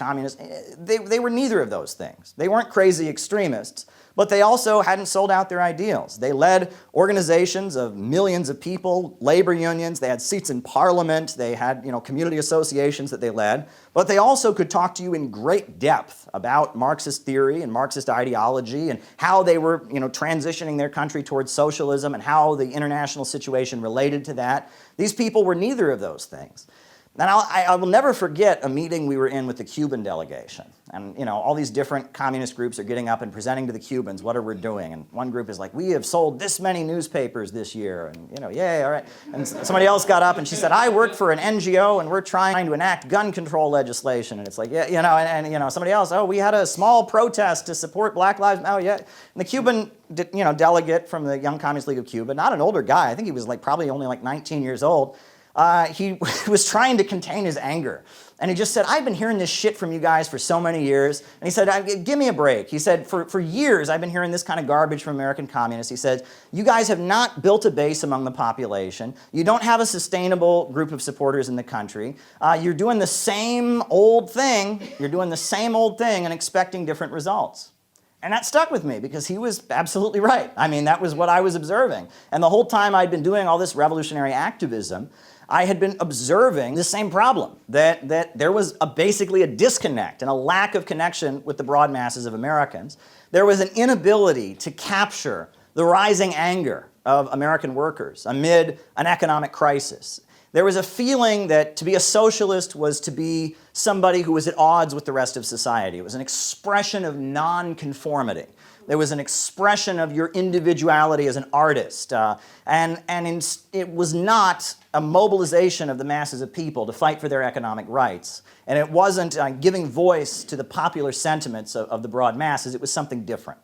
they were neither of those things. They weren't crazy extremists, but they also hadn't sold out their ideals. They led organizations of millions of people, labor unions, they had seats in parliament, they had community associations that they led, but they also could talk to you in great depth about Marxist theory and Marxist ideology and how they were transitioning their country towards socialism and how the international situation related to that. These people were neither of those things. And I will never forget a meeting we were in with the Cuban delegation. And all these different communist groups are getting up and presenting to the Cubans, what are we doing? And one group is like, we have sold this many newspapers this year, and yay, all right. And somebody else got up and she said, I work for an NGO and we're trying to enact gun control legislation. And it's like, yeah, and somebody else, oh, we had a small protest to support Black Lives Matter. Oh, yeah. And the Cuban delegate from the Young Communist League of Cuba, not an older guy, I think he was probably only 19 years old, he was trying to contain his anger. And he just said, I've been hearing this shit from you guys for so many years. And he said, give me a break. He said, for years I've been hearing this kind of garbage from American communists. He said, you guys have not built a base among the population. You don't have a sustainable group of supporters in the country. You're doing the same old thing. You're doing the same old thing and expecting different results. And that stuck with me because he was absolutely right. I mean, that was what I was observing. And the whole time I'd been doing all this revolutionary activism, I had been observing the same problem, that there was basically a disconnect and a lack of connection with the broad masses of Americans. There was an inability to capture the rising anger of American workers amid an economic crisis. There was a feeling that to be a socialist was to be somebody who was at odds with the rest of society. It was an expression of nonconformity. There was an expression of your individuality as an artist. It was not a mobilization of the masses of people to fight for their economic rights. And it wasn't giving voice to the popular sentiments of the broad masses. It was something different.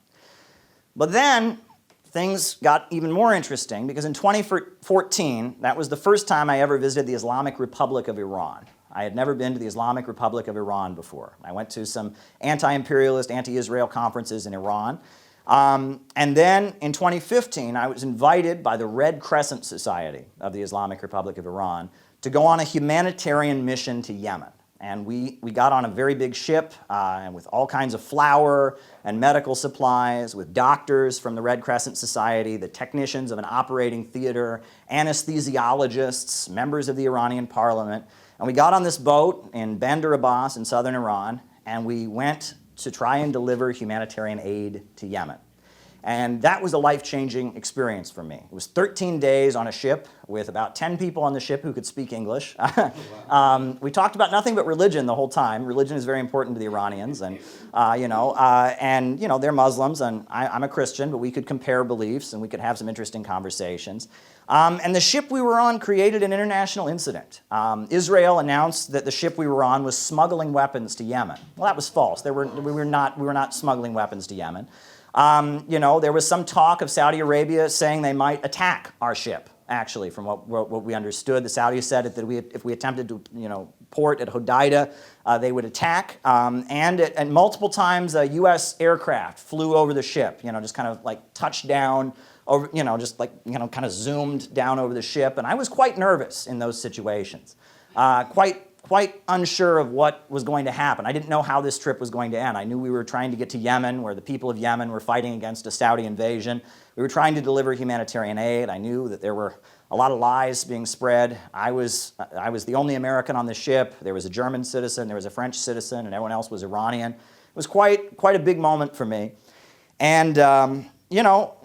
But then things got even more interesting, because in 2014, that was the first time I ever visited the Islamic Republic of Iran. I had never been to the Islamic Republic of Iran before. I went to some anti-imperialist, anti-Israel conferences in Iran. And then in 2015, I was invited by the Red Crescent Society of the Islamic Republic of Iran to go on a humanitarian mission to Yemen. And we got on a very big ship and with all kinds of flour and medical supplies, with doctors from the Red Crescent Society, the technicians of an operating theater, anesthesiologists, members of the Iranian parliament. And we got on this boat in Bandar Abbas in southern Iran, and we went to try and deliver humanitarian aid to Yemen. And that was a life-changing experience for me. It was 13 days on a ship with about 10 people on the ship who could speak English. We talked about nothing but religion the whole time. Religion is very important to the Iranians, and they're Muslims, and I'm a Christian, but we could compare beliefs and we could have some interesting conversations. And the ship we were on created an international incident. Israel announced that the ship we were on was smuggling weapons to Yemen. Well, that was false. We were not smuggling weapons to Yemen. There was some talk of Saudi Arabia saying they might attack our ship, actually, from what we understood. The Saudis said that if we attempted to, port at Hodeidah, they would attack. And multiple times, a U.S. aircraft flew over the ship, just kind of like touched down, over, kind of zoomed down over the ship. And I was quite nervous in those situations, quite unsure of what was going to happen. I didn't know how this trip was going to end. I knew we were trying to get to Yemen, where the people of Yemen were fighting against a Saudi invasion. We were trying to deliver humanitarian aid. I knew that there were a lot of lies being spread. I was the only American on the ship. There was a German citizen, there was a French citizen, and everyone else was Iranian. It was quite a big moment for me. And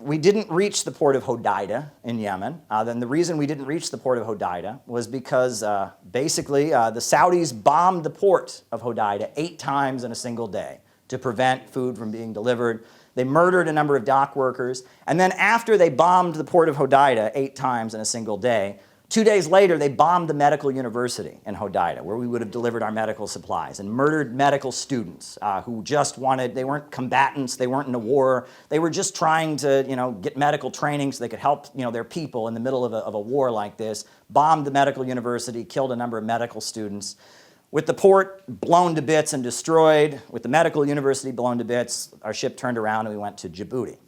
we didn't reach the port of Hodeidah in Yemen. Then the reason we didn't reach the port of Hodeidah was because basically the Saudis bombed the port of Hodeidah 8 times in a single day to prevent food from being delivered. They murdered a number of dock workers. And then after they bombed the port of Hodeidah 8 times in a single day, 2 days later, they bombed the medical university in Hodeidah, where we would have delivered our medical supplies, and murdered medical students who just they weren't combatants, they weren't in a war, they were just trying to, get medical training so they could help, their people in the middle of a war like this. Bombed the medical university, killed a number of medical students. With the port blown to bits and destroyed, with the medical university blown to bits, our ship turned around and we went to Djibouti.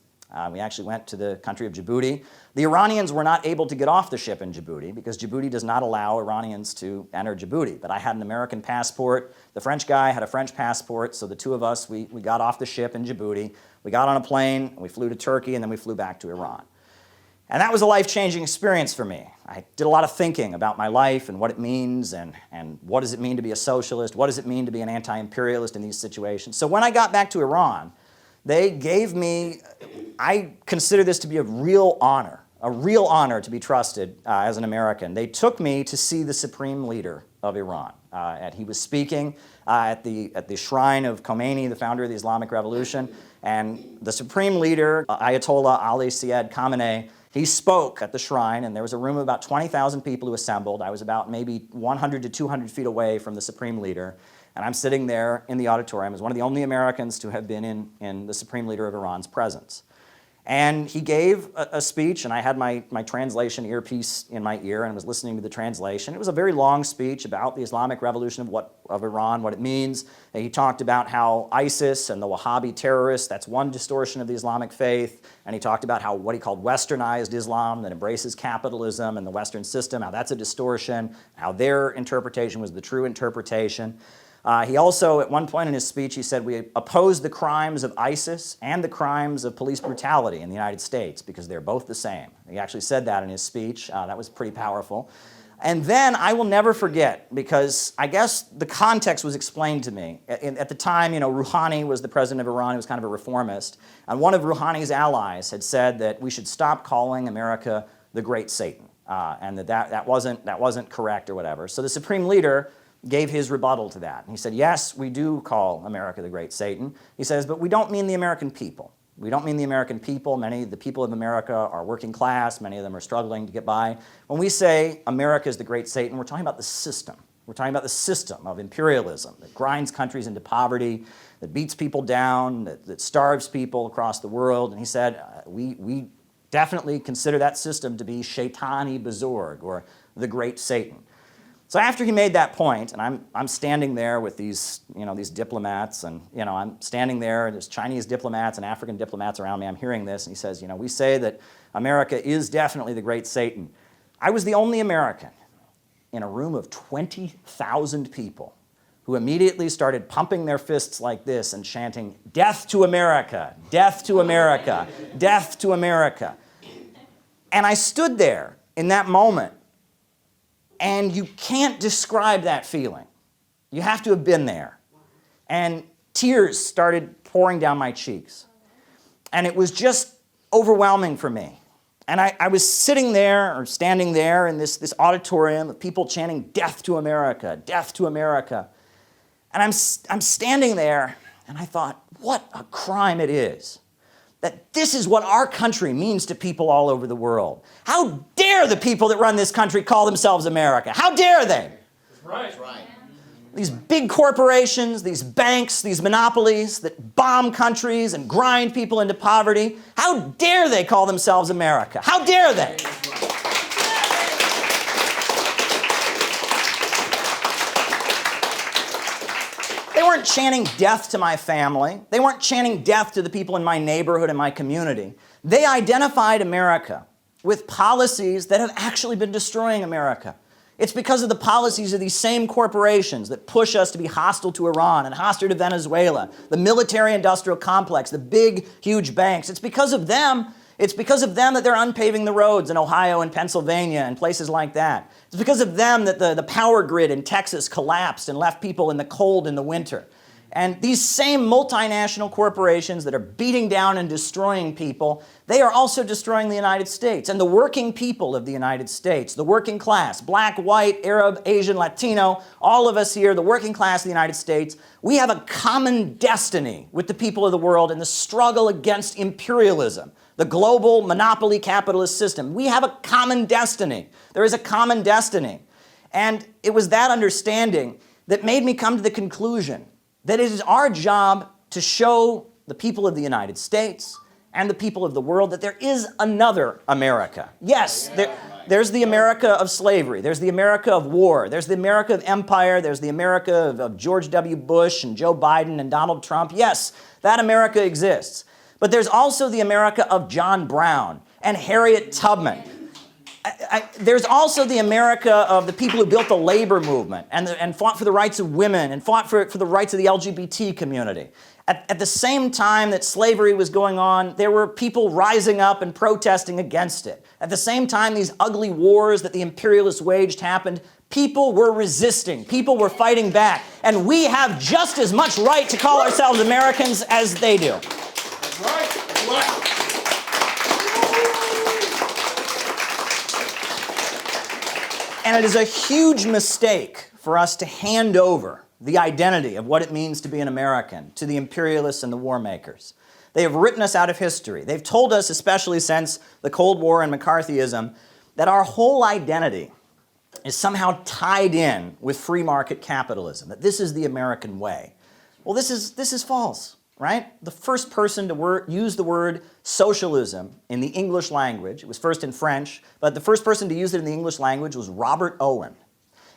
We actually went to the country of Djibouti. The Iranians were not able to get off the ship in Djibouti because Djibouti does not allow Iranians to enter Djibouti. But I had an American passport. The French guy had a French passport, so the two of us, we got off the ship in Djibouti. We got on a plane, and we flew to Turkey, and then we flew back to Iran. And that was a life-changing experience for me. I did a lot of thinking about my life and what it means, and what does it mean to be a socialist? What does it mean to be an anti-imperialist in these situations? So when I got back to Iran, they gave me, I consider this to be a real honor to be trusted as an American. They took me to see the supreme leader of Iran. He was speaking at the shrine of Khomeini, the founder of the Islamic Revolution, and the supreme leader, Ayatollah Ali Syed Khamenei, he spoke at the shrine, and there was a room of about 20,000 people who assembled. I was about maybe 100 to 200 feet away from the supreme leader. And I'm sitting there in the auditorium as one of the only Americans to have been in the supreme leader of Iran's presence. And he gave a speech, and I had my translation earpiece in my ear and was listening to the translation. It was a very long speech about the Islamic Revolution of Iran, what it means. And he talked about how ISIS and the Wahhabi terrorists, that's one distortion of the Islamic faith. And he talked about how what he called westernized Islam that embraces capitalism and the Western system, how that's a distortion, how their interpretation was the true interpretation. He also, at one point in his speech, he said, we oppose the crimes of ISIS and the crimes of police brutality in the United States because they're both the same. He actually said that in his speech. That was pretty powerful. And then I will never forget, because I guess the context was explained to me. At the time, Rouhani was the president of Iran. He was kind of a reformist. And one of Rouhani's allies had said that we should stop calling America the Great Satan, and that wasn't correct or whatever. So the supreme leader gave his rebuttal to that. And he said, yes, we do call America the Great Satan. He says, but we don't mean the American people. We don't mean the American people. Many of the people of America are working class. Many of them are struggling to get by. When we say America is the great Satan, we're talking about the system. We're talking about the system of imperialism that grinds countries into poverty, that beats people down, that starves people across the world. And he said, we definitely consider that system to be Shaitani Bezorg, or the great Satan. So after he made that point, and I'm standing there with these, these diplomats, and I'm standing there, and there's Chinese diplomats and African diplomats around me. I'm hearing this, and he says, we say that America is definitely the great Satan. I was the only American in a room of 20,000 people who immediately started pumping their fists like this and chanting, "Death to America, death to America, death to America." And I stood there in that moment, and you can't describe that feeling. You have to have been there. And tears started pouring down my cheeks. And it was just overwhelming for me. And I was sitting there, or standing there, in this auditorium of people chanting, "Death to America, death to America." And I'm standing there, and I thought, what a crime it is that this is what our country means to people all over the world. How dare the people that run this country call themselves America? How dare they? That's right. That's right. These big corporations, these banks, these monopolies that bomb countries and grind people into poverty, how dare they call themselves America? How dare they? They weren't chanting death to my family. They weren't chanting death to the people in my neighborhood and my community. They identified America with policies that have actually been destroying America. It's because of the policies of these same corporations that push us to be hostile to Iran and hostile to Venezuela, the military-industrial complex, the big, huge banks. It's because of them that they're unpaving the roads in Ohio and Pennsylvania and places like that. It's because of them that the power grid in Texas collapsed and left people in the cold in the winter. And these same multinational corporations that are beating down and destroying people, they are also destroying the United States and the working people of the United States, the working class, black, white, Arab, Asian, Latino, all of us here, the working class of the United States, we have a common destiny with the people of the world in the struggle against imperialism, the global monopoly capitalist system. We have a common destiny. There is a common destiny. And it was that understanding that made me come to the conclusion that it is our job to show the people of the United States and the people of the world that there is another America. Yes, there's the America of slavery. There's the America of war. There's the America of empire. There's the America of George W. Bush and Joe Biden and Donald Trump. Yes, that America exists. But there's also the America of John Brown and Harriet Tubman. There's also the America of the people who built the labor movement and fought for the rights of women and fought for the rights of the LGBT community. At the same time that slavery was going on, there were people rising up and protesting against it. At the same time these ugly wars that the imperialists waged happened, people were resisting. People were fighting back. And we have just as much right to call ourselves Americans as they do. That's right. That's right. And it is a huge mistake for us to hand over the identity of what it means to be an American to the imperialists and the war makers. They have written us out of history. They've told us, especially since the Cold War and McCarthyism, that our whole identity is somehow tied in with free market capitalism, that this is the American way. Well, this is false, right? The first person to use the word socialism in the English language, it was first in French, but the first person to use it in the English language was Robert Owen.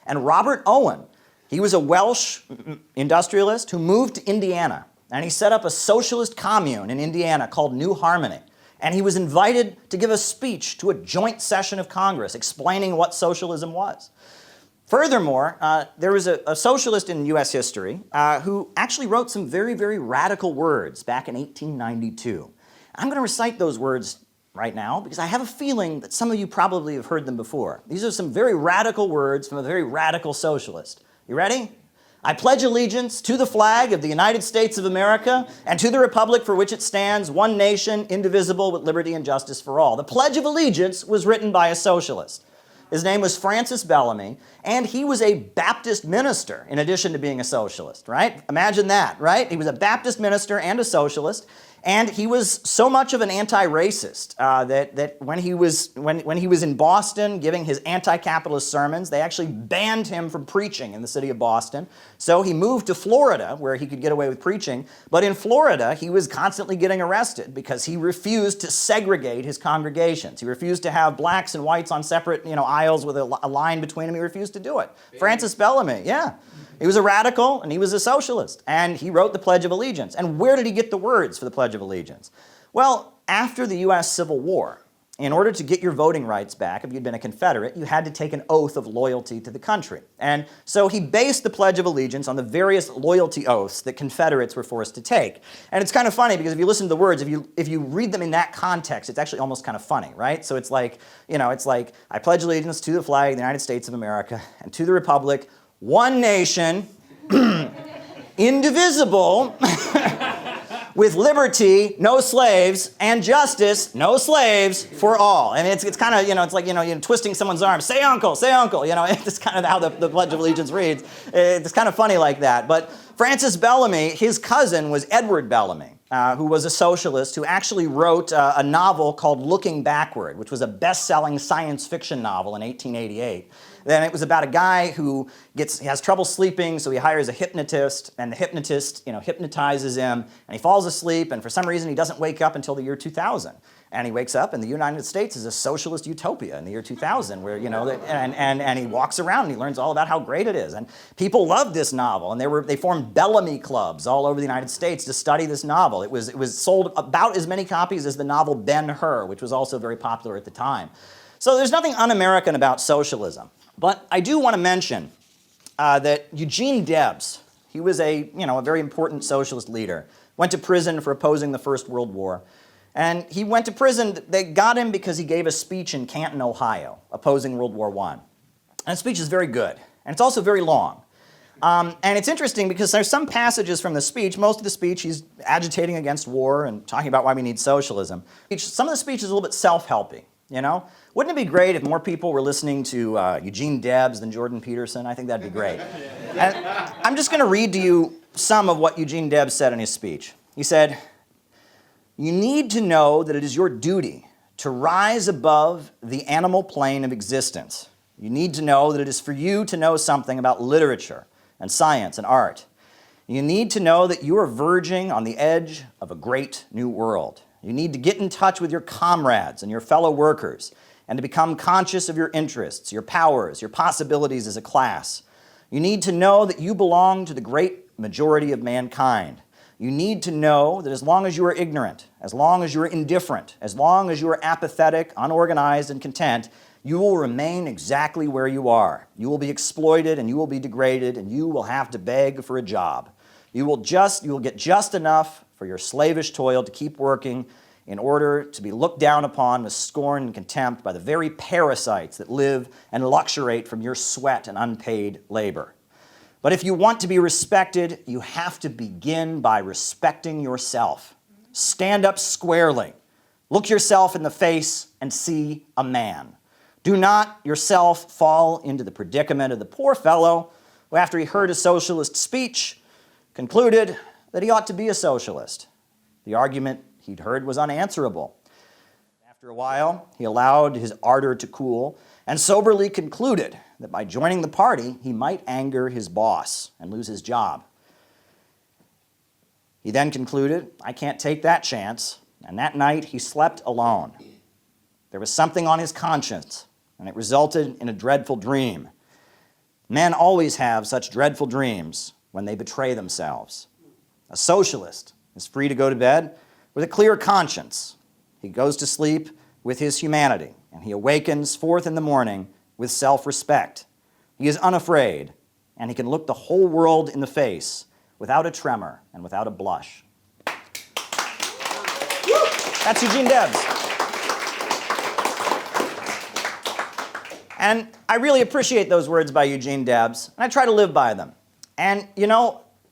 And Robert Owen, he was a Welsh industrialist who moved to Indiana, and he set up a socialist commune in Indiana called New Harmony. And he was invited to give a speech to a joint session of Congress explaining what socialism was. Furthermore, there was a socialist in U.S. history who actually wrote some very, very radical words back in 1892. I'm going to recite those words right now because I have a feeling that some of you probably have heard them before. These are some very radical words from a very radical socialist. You ready? I pledge allegiance to the flag of the United States of America and to the republic for which it stands, one nation, indivisible, with liberty and justice for all. The Pledge of Allegiance was written by a socialist. His name was Francis Bellamy, and he was a Baptist minister in addition to being a socialist, right? Imagine that, right? He was a Baptist minister and a socialist, And he was so much of an anti-racist that when he was in Boston giving his anti-capitalist sermons, they actually banned him from preaching in the city of Boston. So he moved to Florida, where he could get away with preaching. But in Florida, he was constantly getting arrested because he refused to segregate his congregations. He refused to have blacks and whites on separate, aisles with a line between them. He refused to do it. Francis Bellamy, yeah. He was a radical and he was a socialist, and he wrote the Pledge of Allegiance. And where did he get the words for the Pledge of Allegiance? Well, after the US Civil War, in order to get your voting rights back, if you'd been a Confederate, you had to take an oath of loyalty to the country. And so he based the Pledge of Allegiance on the various loyalty oaths that Confederates were forced to take. And it's kind of funny because if you listen to the words, if you read them in that context, it's actually almost kind of funny, right? So it's like, I pledge allegiance to the flag of the United States of America and to the republic, one nation, indivisible, with liberty, no slaves, and justice, no slaves, for all. I mean, it's kind of, it's like, twisting someone's arm. Say uncle, it's kind of how the Pledge of Allegiance reads. It's kind of funny like that. But Francis Bellamy, his cousin was Edward Bellamy, who was a socialist who actually wrote a novel called Looking Backward, which was a best-selling science fiction novel in 1888. Then it was about a guy who he has trouble sleeping, so he hires a hypnotist, and the hypnotist, hypnotizes him, and he falls asleep, and for some reason he doesn't wake up until the year 2000. And he wakes up, and the United States is a socialist utopia in the year 2000, where, and he walks around and he learns all about how great it is. And people loved this novel, and they formed Bellamy clubs all over the United States to study this novel. It was sold about as many copies as the novel Ben-Hur, which was also very popular at the time. So there's nothing un-American about socialism. But I do want to mention that Eugene Debs, he was a very important socialist leader, went to prison for opposing the First World War. And he went to prison. They got him because he gave a speech in Canton, Ohio, opposing World War I. And the speech is very good, and it's also very long. And it's interesting because there's some passages from the speech. Most of the speech, he's agitating against war and talking about why we need socialism. Some of the speech is a little bit self-helpy, Wouldn't it be great if more people were listening to Eugene Debs than Jordan Peterson? I think that'd be great. And I'm just going to read to you some of what Eugene Debs said in his speech. He said, "You need to know that it is your duty to rise above the animal plane of existence. You need to know that it is for you to know something about literature and science and art. You need to know that you are verging on the edge of a great new world. You need to get in touch with your comrades and your fellow workers and to become conscious of your interests, your powers, your possibilities as a class. You need to know that you belong to the great majority of mankind. You need to know that as long as you are ignorant, as long as you are indifferent, as long as you are apathetic, unorganized, and content, you will remain exactly where you are. You will be exploited and you will be degraded and you will have to beg for a job. You will get just enough for your slavish toil to keep working in order to be looked down upon with scorn and contempt by the very parasites that live and luxuriate from your sweat and unpaid labor. But if you want to be respected, you have to begin by respecting yourself. Stand up squarely. Look yourself in the face and see a man. Do not yourself fall into the predicament of the poor fellow who, after he heard a socialist speech, concluded that he ought to be a socialist. The argument he'd heard was unanswerable. After a while, he allowed his ardor to cool and soberly concluded that by joining the party, he might anger his boss and lose his job. He then concluded, I can't take that chance, and that night he slept alone. There was something on his conscience, and it resulted in a dreadful dream. Men always have such dreadful dreams when they betray themselves. A socialist is free to go to bed with a clear conscience. He goes to sleep with his humanity, and he awakens forth in the morning with self-respect. He is unafraid, and he can look the whole world in the face without a tremor and without a blush. That's Eugene Debs. And I really appreciate those words by Eugene Debs, and I try to live by them. And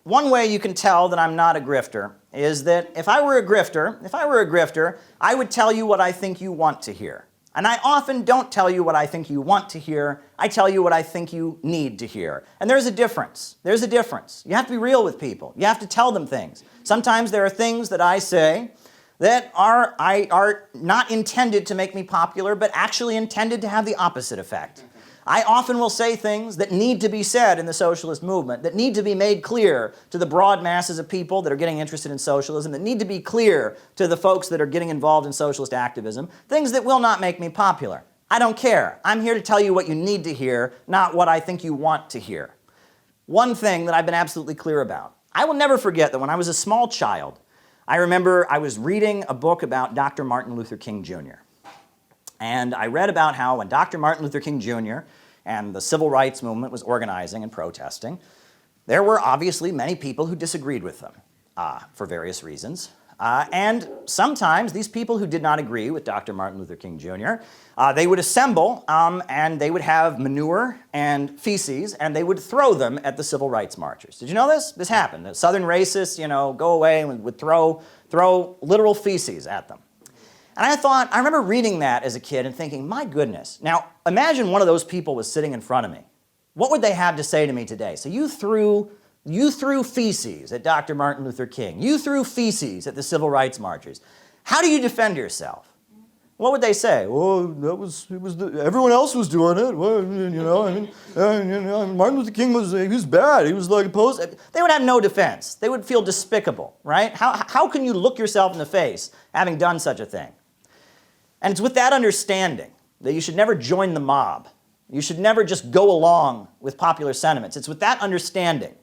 one way you can tell that I'm not a grifter is that if I were a grifter, I would tell you what I think you want to hear. And I often don't tell you what I think you want to hear. I tell you what I think you need to hear. And there's a difference. There's a difference. You have to be real with people. You have to tell them things. Sometimes there are things that I say that are not intended to make me popular, but actually intended to have the opposite effect. I often will say things that need to be said in the socialist movement, that need to be made clear to the broad masses of people that are getting interested in socialism, that need to be clear to the folks that are getting involved in socialist activism, things that will not make me popular. I don't care. I'm here to tell you what you need to hear, not what I think you want to hear. One thing that I've been absolutely clear about. I will never forget that when I was a small child, I remember I was reading a book about Dr. Martin Luther King Jr. And I read about how when Dr. Martin Luther King Jr. and the civil rights movement was organizing and protesting, there were obviously many people who disagreed with them for various reasons. And sometimes these people who did not agree with Dr. Martin Luther King Jr., they would assemble and they would have manure and feces and they would throw them at the civil rights marchers. Did you know this? This happened. The Southern racists, go away and would throw literal feces at them. And I remember reading that as a kid and thinking, my goodness. Now, imagine one of those people was sitting in front of me. What would they have to say to me today? So you threw feces at Dr. Martin Luther King. You threw feces at the civil rights marchers. How do you defend yourself? What would they say? Well, everyone else was doing it. Well, Martin Luther King he was bad. He was like opposed. They would have no defense. They would feel despicable, right? How can you look yourself in the face having done such a thing? And it's with that understanding that you should never join the mob. You should never just go along with popular sentiments. It's with that understanding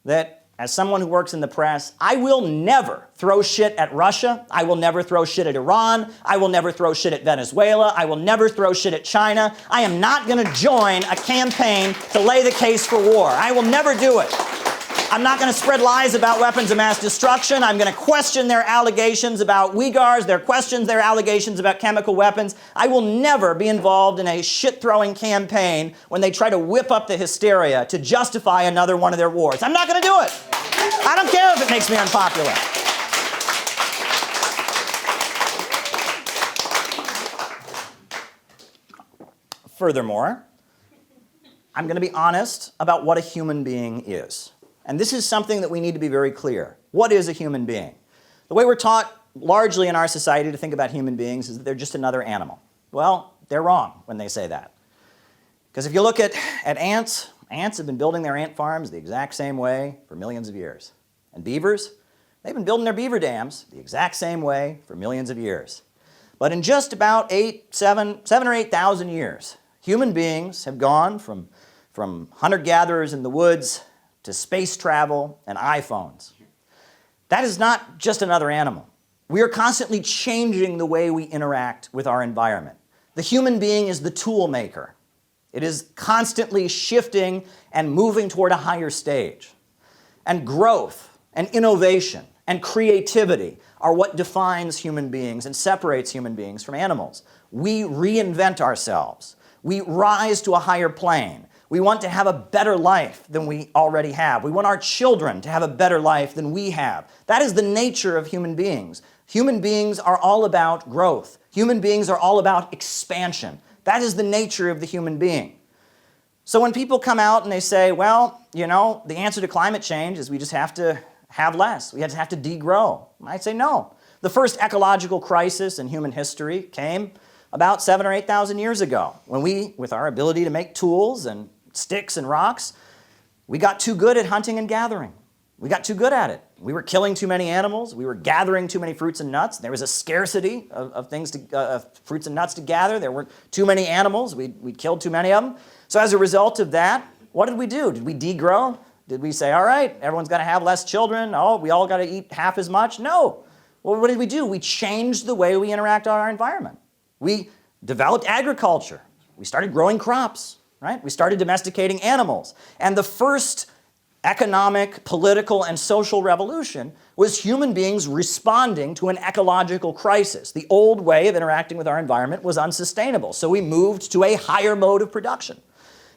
that as someone who works in the press, I will never throw shit at Russia. I will never throw shit at Iran. I will never throw shit at Venezuela. I will never throw shit at China. I am not going to join a campaign to lay the case for war. I will never do it. I'm not going to spread lies about weapons of mass destruction. I'm going to question their allegations about Uyghurs, their allegations about chemical weapons. I will never be involved in a shit-throwing campaign when they try to whip up the hysteria to justify another one of their wars. I'm not going to do it. I don't care if it makes me unpopular. Furthermore, I'm going to be honest about what a human being is. And this is something that we need to be very clear. What is a human being? The way we're taught largely in our society to think about human beings is that they're just another animal. Well, they're wrong when they say that. Because if you look at ants, ants have been building their ant farms the exact same way for millions of years. And beavers, they've been building their beaver dams the exact same way for millions of years. But in just about 7 or 8,000 years, human beings have gone from hunter-gatherers in the woods to space travel and iPhones. That is not just another animal. We are constantly changing the way we interact with our environment. The human being is the tool maker. It is constantly shifting and moving toward a higher stage. And growth and innovation and creativity are what defines human beings and separates human beings from animals. We reinvent ourselves. We rise to a higher plane. We want to have a better life than we already have. We want our children to have a better life than we have. That is the nature of human beings. Human beings are all about growth. Human beings are all about expansion. That is the nature of the human being. So when people come out and they say, well, the answer to climate change is we just have to have less. We just have to degrow. I say no. The first ecological crisis in human history came about 7 or 8,000 years ago, when we, with our ability to make tools and sticks and rocks, we got too good at hunting and gathering. We got too good at it. We were killing too many animals. We were gathering too many fruits and nuts. There was a scarcity of fruits and nuts to gather. There weren't too many animals. We killed too many of them. So as a result of that, what did we do? Did we degrow? Did we say, all right, everyone's got to have less children? Oh, we all got to eat half as much? No. Well, what did we do? We changed the way we interact with our environment. We developed agriculture. We started growing crops. Right? We started domesticating animals. And the first economic, political, and social revolution was human beings responding to an ecological crisis. The old way of interacting with our environment was unsustainable, so we moved to a higher mode of production.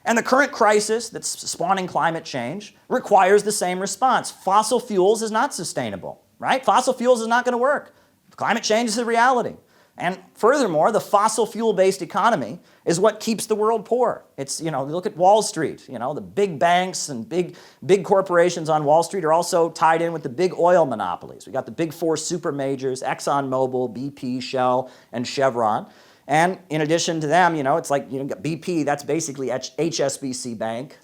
And the current crisis that's spawning climate change requires the same response. Fossil fuels is not sustainable, right? Fossil fuels is not going to work. Climate change is a reality. And furthermore, the fossil fuel-based economy is what keeps the world poor. It's, look at Wall Street. The big banks and big corporations on Wall Street are also tied in with the big oil monopolies. We got the big four super majors, ExxonMobil, BP, Shell, and Chevron. And in addition to them, it's like, BP, that's basically HSBC Bank.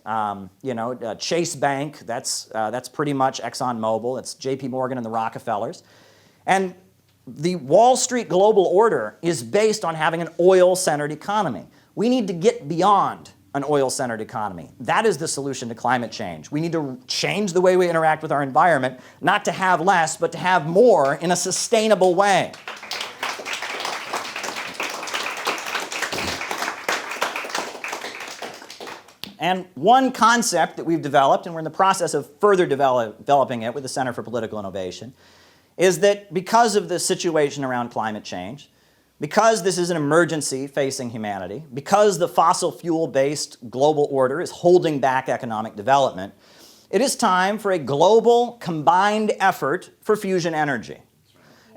Chase Bank, that's pretty much ExxonMobil. It's JP Morgan and the Rockefellers. And the Wall Street global order is based on having an oil-centered economy. We need to get beyond an oil-centered economy. That is the solution to climate change. We need to change the way we interact with our environment, not to have less, but to have more in a sustainable way. And one concept that we've developed, and we're in the process of further developing it with the Center for Political Innovation, is that because of the situation around climate change, because this is an emergency facing humanity, because the fossil fuel-based global order is holding back economic development, it is time for a global combined effort for fusion energy.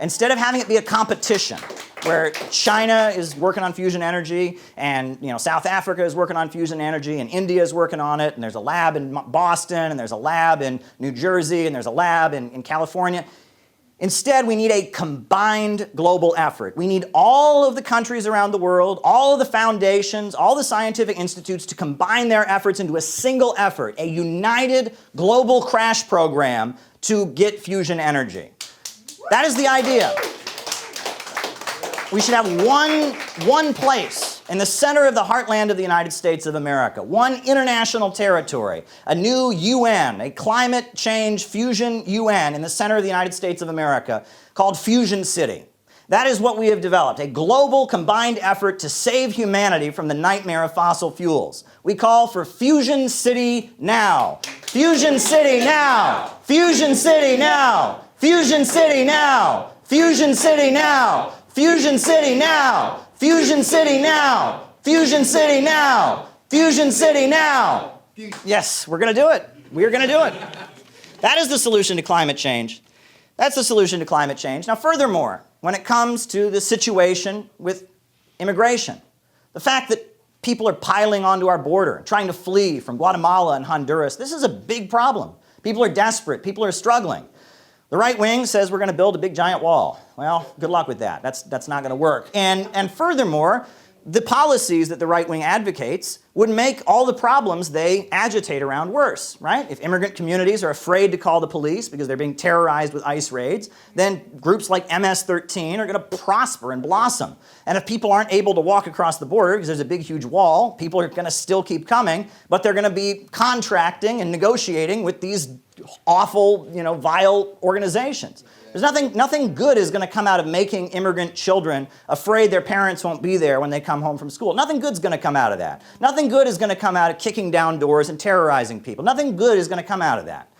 Instead of having it be a competition where China is working on fusion energy and South Africa is working on fusion energy and India is working on it, and there's a lab in Boston and there's a lab in New Jersey and there's a lab in California. Instead, we need a combined global effort. We need all of the countries around the world, all of the foundations, all the scientific institutes to combine their efforts into a single effort, a united global crash program to get fusion energy. That is the idea. We should have one place in the center of the heartland of the United States of America, one international territory, a new UN, a climate change fusion UN in the center of the United States of America called Fusion City. That is what we have developed, a global combined effort to save humanity from the nightmare of fossil fuels. We call for Fusion City now. Fusion City now. Fusion City now. Fusion City now. Fusion City now. Fusion City now! Fusion City now! Fusion City now! Fusion City now! Yes, we're going to do it. We're going to do it. That is the solution to climate change. That's the solution to climate change. Now, furthermore, when it comes to the situation with immigration, the fact that people are piling onto our border, trying to flee from Guatemala and Honduras, this is a big problem. People are desperate. People are struggling. The right wing says we're going to build a big giant wall. Well, good luck with that. That's not going to work. And furthermore, the policies that the right wing advocates would make all the problems they agitate around worse, right? If immigrant communities are afraid to call the police because they're being terrorized with ICE raids, then groups like MS-13 are going to prosper and blossom. And if people aren't able to walk across the border because there's a big, huge wall, people are going to still keep coming, but they're going to be contracting and negotiating with these awful, vile organizations. There's nothing good is going to come out of making immigrant children afraid their parents won't be there when they come home from school. Nothing good's going to come out of that. Nothing good is going to come out of kicking down doors and terrorizing people. Nothing good is going to come out of that.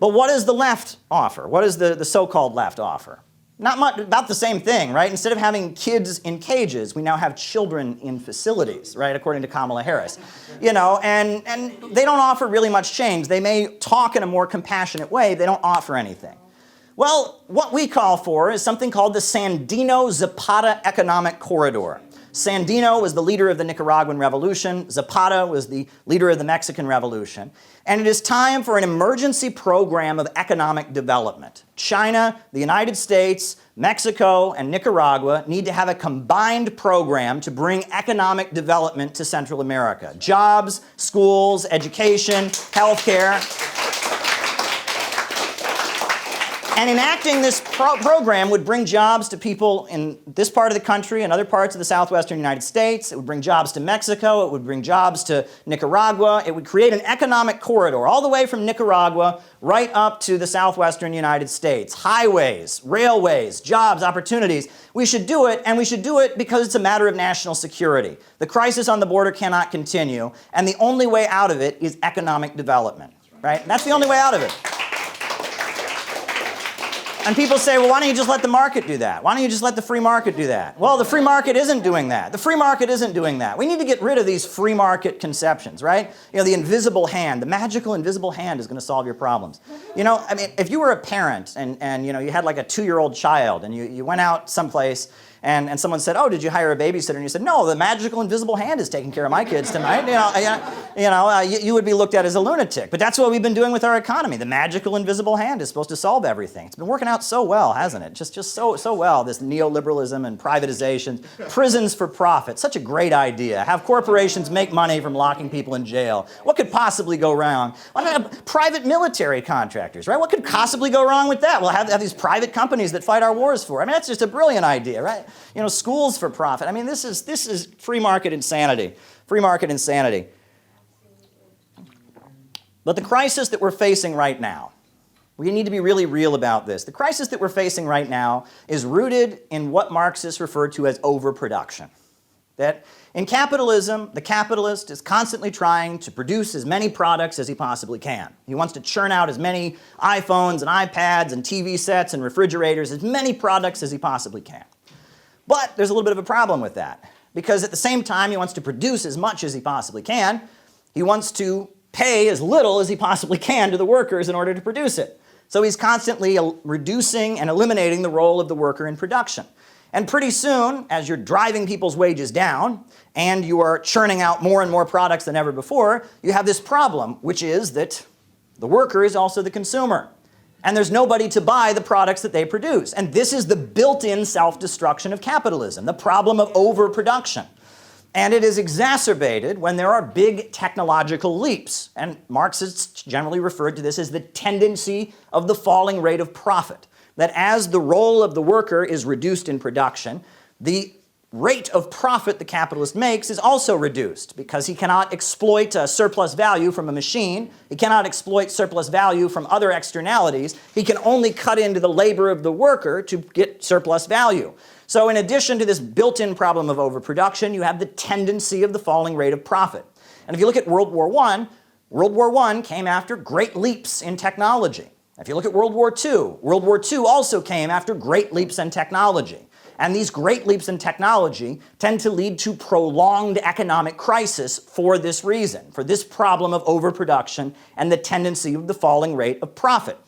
But what does the left offer? What does the so-called left offer? Not much, about the same thing, right? Instead of having kids in cages, we now have children in facilities, right? According to Kamala Harris. And they don't offer really much change. They may talk in a more compassionate way. They don't offer anything. Well, what we call for is something called the Sandino-Zapata Economic Corridor. Sandino was the leader of the Nicaraguan Revolution. Zapata was the leader of the Mexican Revolution. And it is time for an emergency program of economic development. China, the United States, Mexico, and Nicaragua need to have a combined program to bring economic development to Central America. Jobs, schools, education, healthcare. And enacting this program would bring jobs to people in this part of the country and other parts of the southwestern United States. It would bring jobs to Mexico. It would bring jobs to Nicaragua. It would create an economic corridor all the way from Nicaragua right up to the southwestern United States. Highways, railways, jobs, opportunities. We should do it, and we should do it because it's a matter of national security. The crisis on the border cannot continue, and the only way out of it is economic development, right? That's the only way out of it. And people say, well, why don't you just let the market do that? Why don't you just let the free market do that? Well, the free market isn't doing that. The free market isn't doing that. We need to get rid of these free market conceptions, right? The invisible hand, the magical invisible hand is going to solve your problems. If you were a parent and you had like a 2-year-old child and you went out someplace and someone said, oh, did you hire a babysitter? And you said, no, the magical invisible hand is taking care of my kids tonight. You would be looked at as a lunatic. But that's what we've been doing with our economy. The magical invisible hand is supposed to solve everything. It's been working out so well, hasn't it? Just so well, this neoliberalism and privatization. Prisons for profit, such a great idea. Have corporations make money from locking people in jail. What could possibly go wrong? Private military contractors, right? What could possibly go wrong with that? We'll have these private companies that fight our wars for. I mean, that's just a brilliant idea, right? Schools for profit. I mean, this is free market insanity. Free market insanity. But the crisis that we're facing right now, we need to be really real about this. The crisis that we're facing right now is rooted in what Marxists refer to as overproduction. That in capitalism, the capitalist is constantly trying to produce as many products as he possibly can. He wants to churn out as many iPhones and iPads and TV sets and refrigerators, as many products as he possibly can. But there's a little bit of a problem with that, because at the same time he wants to produce as much as he possibly can, he wants to pay as little as he possibly can to the workers in order to produce it. So he's constantly reducing and eliminating the role of the worker in production. And pretty soon, as you're driving people's wages down and you are churning out more and more products than ever before, you have this problem, which is that the worker is also the consumer. And there's nobody to buy the products that they produce. And this is the built-in self-destruction of capitalism, the problem of overproduction. And it is exacerbated when there are big technological leaps. And Marxists generally referred to this as the tendency of the falling rate of profit. That as the role of the worker is reduced in production, the rate of profit the capitalist makes is also reduced, because he cannot exploit surplus value from a machine. He cannot exploit surplus value from other externalities. He can only cut into the labor of the worker to get surplus value. So in addition to this built-in problem of overproduction, you have the tendency of the falling rate of profit. And if you look at World War I came after great leaps in technology. If you look at World War II also came after great leaps in technology. And these great leaps in technology tend to lead to prolonged economic crisis for this reason, for this problem of overproduction and the tendency of the falling rate of profit.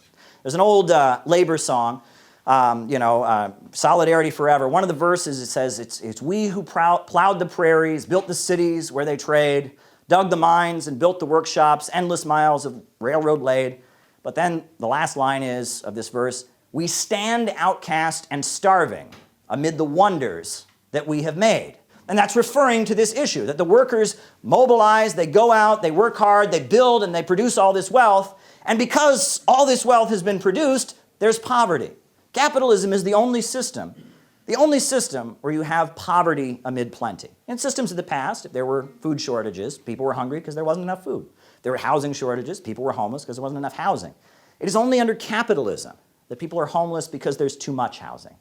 There's an old labor song, Solidarity Forever. One of the verses, it says, it's we who plowed the prairies, built the cities where they trade, dug the mines and built the workshops, endless miles of railroad laid. But then the last line is of this verse, we stand outcast and starving amid the wonders that we have made. And that's referring to this issue, that the workers mobilize, they go out, they work hard, they build, and they produce all this wealth. And because all this wealth has been produced, there's poverty. Capitalism is the only system where you have poverty amid plenty. In systems of the past, if there were food shortages, people were hungry because there wasn't enough food. There were housing shortages, people were homeless because there wasn't enough housing. It is only under capitalism that people are homeless because there's too much housing.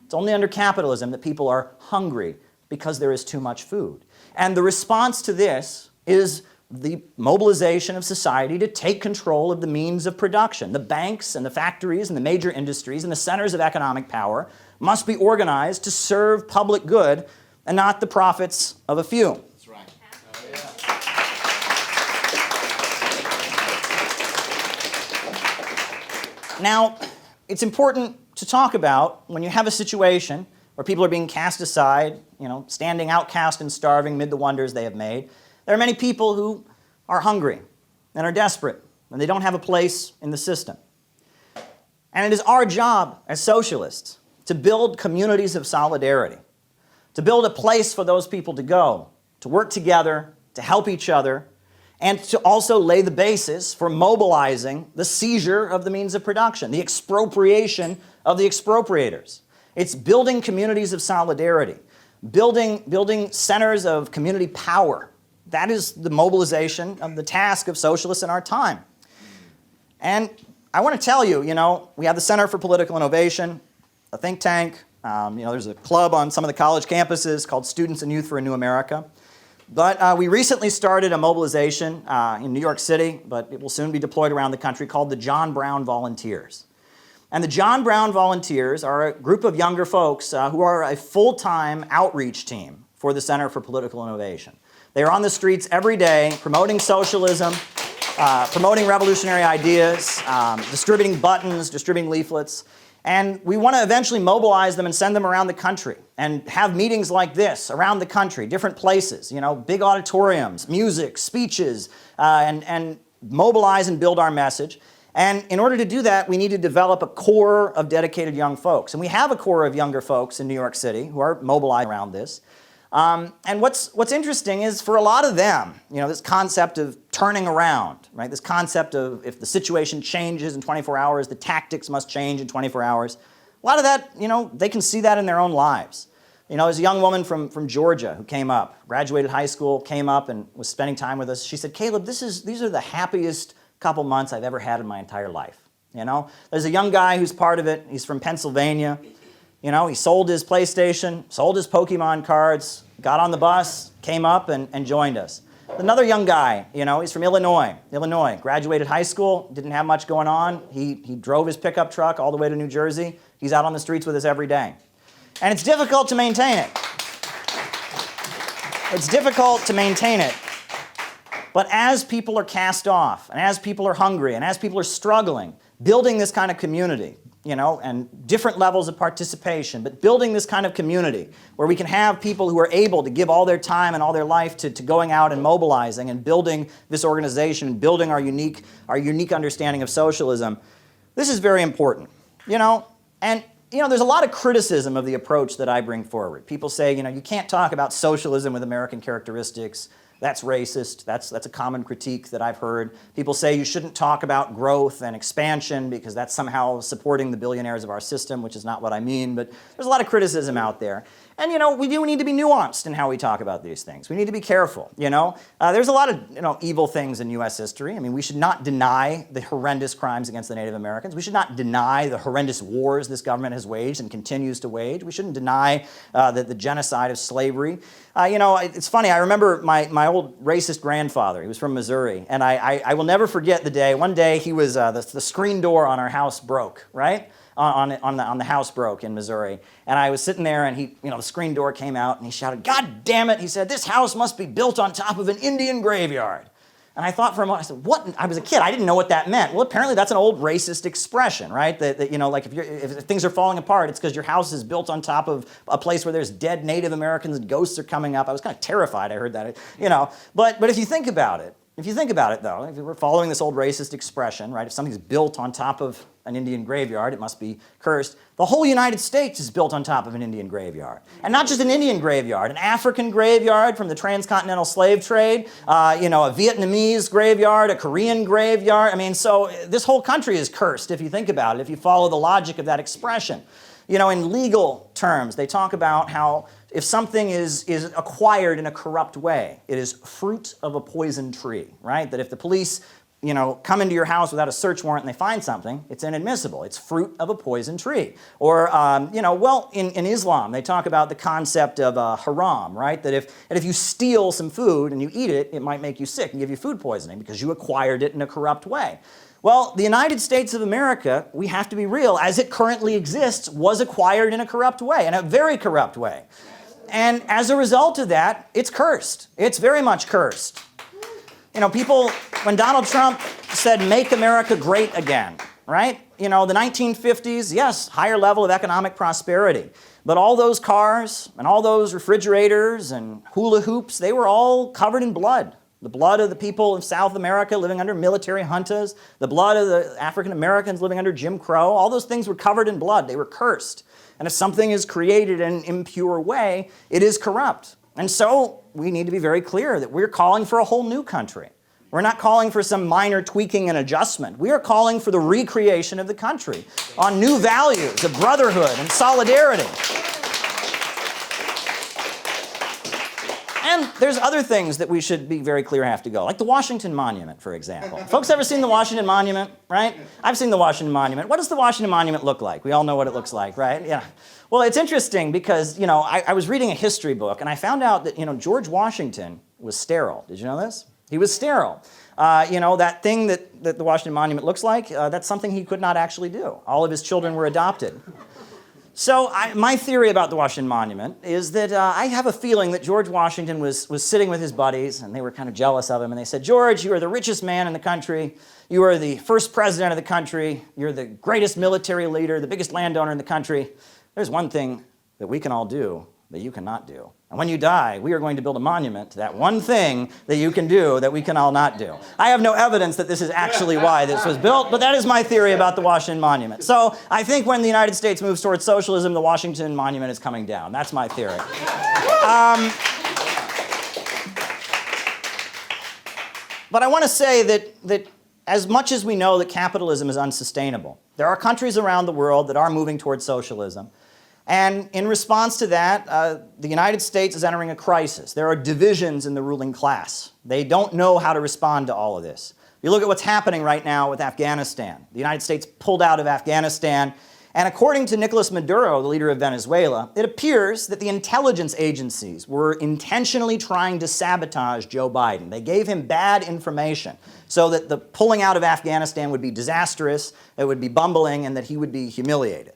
It's only under capitalism that people are hungry because there is too much food. And the response to this is the mobilization of society to take control of the means of production. The banks and the factories and the major industries and the centers of economic power must be organized to serve public good and not the profits of a few. That's right. Now, it's important to talk about when you have a situation where people are being cast aside, standing outcast and starving amid the wonders they have made. There are many people who are hungry and are desperate, and they don't have a place in the system. And it is our job as socialists to build communities of solidarity, to build a place for those people to go, to work together, to help each other, and to also lay the basis for mobilizing the seizure of the means of production, the expropriation of the expropriators. It's building communities of solidarity, building centers of community power. That is the mobilization of the task of socialists in our time. And I want to tell you, we have the Center for Political Innovation, a think tank. There's a club on some of the college campuses called Students and Youth for a New America. But we recently started a mobilization in New York City, but it will soon be deployed around the country, called the John Brown Volunteers. And the John Brown Volunteers are a group of younger folks who are a full-time outreach team for the Center for Political Innovation. They are on the streets every day promoting socialism, promoting revolutionary ideas, distributing buttons, distributing leaflets. And we want to eventually mobilize them and send them around the country and have meetings like this around the country, different places, big auditoriums, music, speeches, and mobilize and build our message. And in order to do that, we need to develop a core of dedicated young folks. And we have a core of younger folks in New York City who are mobilized around this. And what's interesting is for a lot of them, this concept of turning around, right? This concept of if the situation changes in 24 hours, the tactics must change in 24 hours. A lot of that, they can see that in their own lives. There's a young woman from Georgia who came up, graduated high school, came up and was spending time with us. She said, Caleb, these are the happiest couple months I've ever had in my entire life. There's a young guy who's part of it. He's from Pennsylvania. He sold his PlayStation, sold his Pokemon cards, got on the bus, came up and joined us. Another young guy, he's from Illinois, graduated high school, didn't have much going on. He drove his pickup truck all the way to New Jersey. He's out on the streets with us every day. And it's difficult to maintain it. It's difficult to maintain it. But as people are cast off, and as people are hungry, and as people are struggling, building this kind of community, and different levels of participation, but building this kind of community where we can have people who are able to give all their time and all their life to going out and mobilizing and building this organization, building our unique understanding of socialism, this is very important, And there's a lot of criticism of the approach that I bring forward. People say, you can't talk about socialism with American characteristics. That's racist. That's a common critique that I've heard. People say you shouldn't talk about growth and expansion because that's somehow supporting the billionaires of our system, which is not what I mean, but there's a lot of criticism out there. And, we do need to be nuanced in how we talk about these things. We need to be careful, There's a lot of, evil things in U.S. history. I mean, we should not deny the horrendous crimes against the Native Americans. We should not deny the horrendous wars this government has waged and continues to wage. We shouldn't deny the genocide of slavery. It's funny, I remember my old racist grandfather. He was from Missouri, and I will never forget the day. One day, he was, the screen door on our house broke, right? On the house broke in Missouri. And I was sitting there and the screen door came out and he shouted, "God damn it," he said, "this house must be built on top of an Indian graveyard." And I thought for a moment, I said, what? I was a kid, I didn't know what that meant. Well, apparently that's an old racist expression, right? That like if things are falling apart, it's because your house is built on top of a place where there's dead Native Americans and ghosts are coming up. I was kind of terrified I heard that, But if you think about it, though, if we're following this old racist expression, right? If something's built on top of an Indian graveyard, it must be cursed. The whole United States is built on top of an Indian graveyard. And not just an Indian graveyard, an African graveyard from the transcontinental slave trade, a Vietnamese graveyard, a Korean graveyard. I mean, so this whole country is cursed if you think about it, if you follow the logic of that expression. In legal terms, they talk about how if something is acquired in a corrupt way, it is fruit of a poison tree, right? That if the police come into your house without a search warrant and they find something, it's inadmissible. It's fruit of a poison tree. Or, in Islam, they talk about the concept of haram, right? That if you steal some food and you eat it, it might make you sick and give you food poisoning because you acquired it in a corrupt way. Well, the United States of America, we have to be real, as it currently exists, was acquired in a corrupt way, in a very corrupt way. And as a result of that, it's cursed. It's very much cursed. People, when Donald Trump said, "Make America great again," right? The 1950s, yes, higher level of economic prosperity. But all those cars and all those refrigerators and hula hoops, they were all covered in blood. The blood of the people of South America living under military juntas, the blood of the African Americans living under Jim Crow, all those things were covered in blood. They were cursed. And if something is created in an impure way, it is corrupt. And so we need to be very clear that we're calling for a whole new country. We're not calling for some minor tweaking and adjustment. We are calling for the recreation of the country on new values of brotherhood and solidarity. And there's other things that we should be very clear have to go, like the Washington Monument, for example. Folks ever seen the Washington Monument, right? I've seen the Washington Monument. What does the Washington Monument look like? We all know what it looks like, right? Yeah. Well, it's interesting because, I was reading a history book and I found out that, George Washington was sterile. Did you know this? He was sterile. That thing that the Washington Monument looks like, that's something he could not actually do. All of his children were adopted. So my theory about the Washington Monument is that I have a feeling that George Washington was sitting with his buddies, and they were kind of jealous of him, and they said, George, you are the richest man in the country. You are the first president of the country. You're the greatest military leader, the biggest landowner in the country. There's one thing that we can all do that you cannot do. And when you die, we are going to build a monument to that one thing that you can do that we can all not do. I have no evidence that this is actually why this was built, but that is my theory about the Washington Monument. So I think when the United States moves towards socialism, the Washington Monument is coming down. That's my theory. But I want to say that as much as we know that capitalism is unsustainable, there are countries around the world that are moving towards socialism. And in response to that, the United States is entering a crisis. There are divisions in the ruling class. They don't know how to respond to all of this. You look at what's happening right now with Afghanistan. The United States pulled out of Afghanistan, and according to Nicolas Maduro, the leader of Venezuela, it appears that the intelligence agencies were intentionally trying to sabotage Joe Biden. They gave him bad information so that the pulling out of Afghanistan would be disastrous, it would be bumbling, and that he would be humiliated.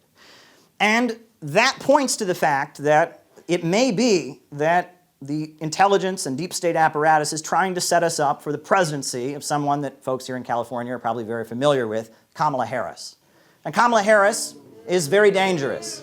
And that points to the fact that it may be that the intelligence and deep state apparatus is trying to set us up for the presidency of someone that folks here in California are probably very familiar with, Kamala Harris. And Kamala Harris is very dangerous.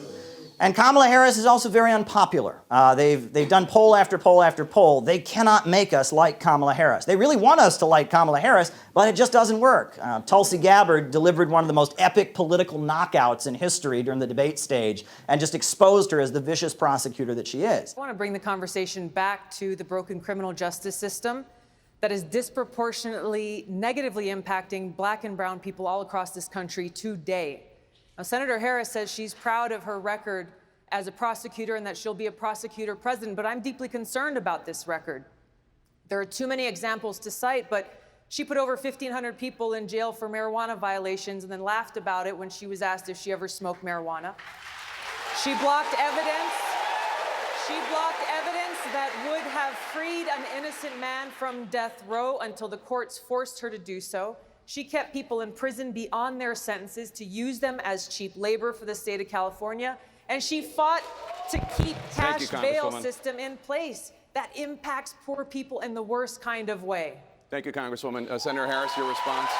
And Kamala Harris is also very unpopular. They've done poll after poll after poll. They cannot make us like Kamala Harris. They really want us to like Kamala Harris, but it just doesn't work. Tulsi Gabbard delivered one of the most epic political knockouts in history during the debate stage and just exposed her as the vicious prosecutor that she is. I want to bring the conversation back to the broken criminal justice system that is disproportionately negatively impacting black and brown people all across this country today. Now, Senator Harris says she's proud of her record as a prosecutor and that she'll be a prosecutor president, but I'm deeply concerned about this record. There are too many examples to cite, but she put over 1,500 people in jail for marijuana violations and then laughed about it when she was asked if she ever smoked marijuana. She blocked evidence. She blocked evidence that would have freed an innocent man from death row until the courts forced her to do so. She kept people in prison beyond their sentences to use them as cheap labor for the state of California. And she fought to keep cash bail system in place. That impacts poor people in the worst kind of way. Thank you, Congresswoman. Senator Harris, your response.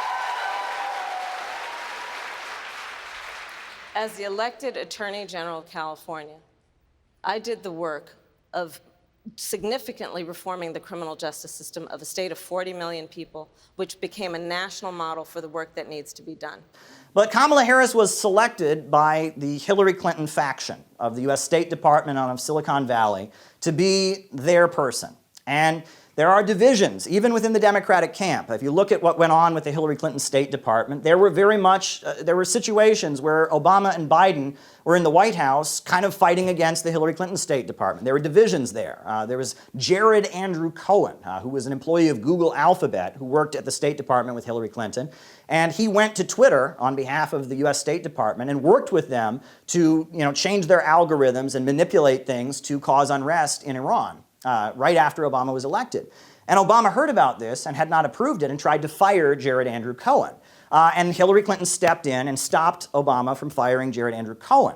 As the elected Attorney General of California, I did the work of significantly reforming the criminal justice system of a state of 40 million people, which became a national model for the work that needs to be done. But Kamala Harris was selected by the Hillary Clinton faction of the US State Department out of Silicon Valley to be their person. And there are divisions, even within the Democratic camp. If you look at what went on with the Hillary Clinton State Department, there were situations where Obama and Biden were in the White House kind of fighting against the Hillary Clinton State Department. There were divisions there. There was Jared Andrew Cohen, who was an employee of Google Alphabet, who worked at the State Department with Hillary Clinton. And he went to Twitter on behalf of the US State Department and worked with them to change their algorithms and manipulate things to cause unrest in Iran. Right after Obama was elected. And Obama heard about this and had not approved it and tried to fire Jared Andrew Cohen. And Hillary Clinton stepped in and stopped Obama from firing Jared Andrew Cohen.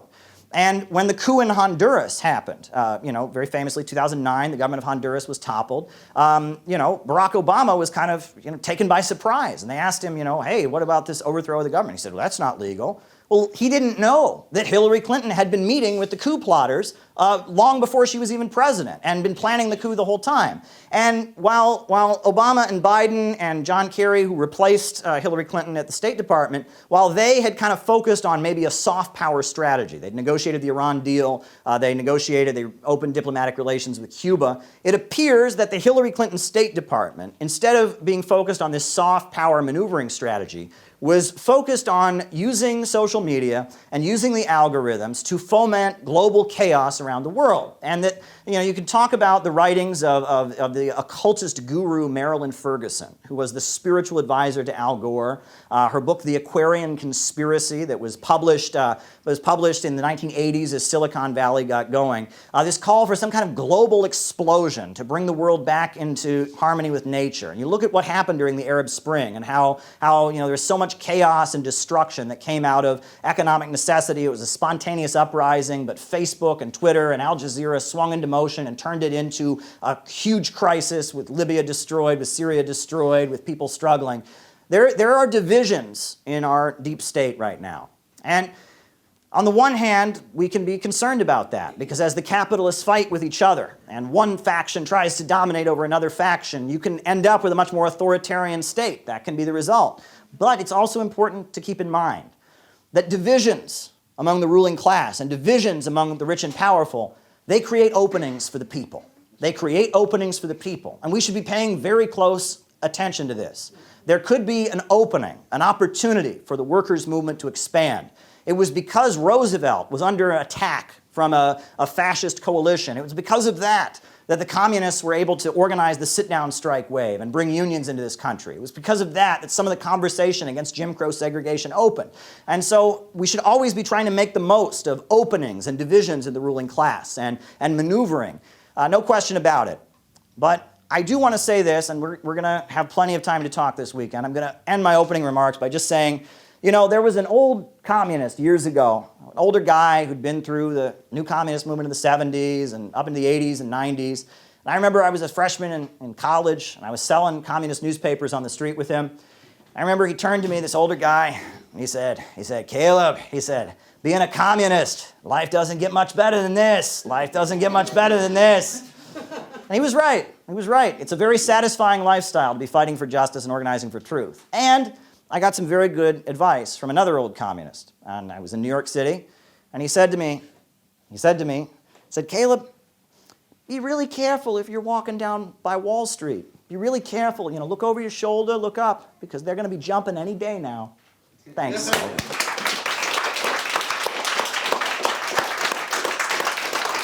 And when the coup in Honduras happened, very famously 2009, the government of Honduras was toppled. Barack Obama was kind of taken by surprise. And they asked him, hey, what about this overthrow of the government? He said, well, that's not legal. Well, he didn't know that Hillary Clinton had been meeting with the coup plotters long before she was even president and been planning the coup the whole time. And while Obama and Biden and John Kerry, who replaced Hillary Clinton at the State Department, while they had kind of focused on maybe a soft power strategy, they'd negotiated the Iran deal, they opened diplomatic relations with Cuba, it appears that the Hillary Clinton State Department, instead of being focused on this soft power maneuvering strategy, was focused on using social media and using the algorithms to foment global chaos around around the world. And that, you can talk about the writings of the occultist guru Marilyn Ferguson, who was the spiritual advisor to Al Gore. Her book, The Aquarian Conspiracy, that was published in the 1980s as Silicon Valley got going. This call for some kind of global explosion to bring the world back into harmony with nature. And you look at what happened during the Arab Spring and how there's so much chaos and destruction that came out of economic necessity. It was a spontaneous uprising, but Facebook and Twitter and Al Jazeera swung into motion and turned it into a huge crisis, with Libya destroyed, with Syria destroyed, with people struggling. There are divisions in our deep state right now. And on the one hand, we can be concerned about that, because as the capitalists fight with each other and one faction tries to dominate over another faction, you can end up with a much more authoritarian state. That can be the result. But it's also important to keep in mind that divisions among the ruling class and divisions among the rich and powerful, they create openings for the people. They create openings for the people. And we should be paying very close attention to this. There could be an opening, an opportunity for the workers' movement to expand. It was because Roosevelt was under attack from a fascist coalition. It was because of that the communists were able to organize the sit-down strike wave and bring unions into this country. It was because of that some of the conversation against Jim Crow segregation opened. And so we should always be trying to make the most of openings and divisions in the ruling class and maneuvering. No question about it. But I do want to say this, and we're going to have plenty of time to talk this weekend. I'm going to end my opening remarks by just saying, there was an old communist years ago, an older guy who'd been through the new communist movement in the 70s and up into the 80s and 90s. And I remember I was a freshman in college, and I was selling communist newspapers on the street with him. I remember he turned to me, this older guy, and he said, Caleb, he said, being a communist, life doesn't get much better than this. Life doesn't get much better than this. And he was right. He was right. It's a very satisfying lifestyle to be fighting for justice and organizing for truth. And I got some very good advice from another old communist. And I was in New York City, and he said to me, Caleb, be really careful if you're walking down by Wall Street. Be really careful. Look over your shoulder, look up, because they're going to be jumping any day now. Thanks.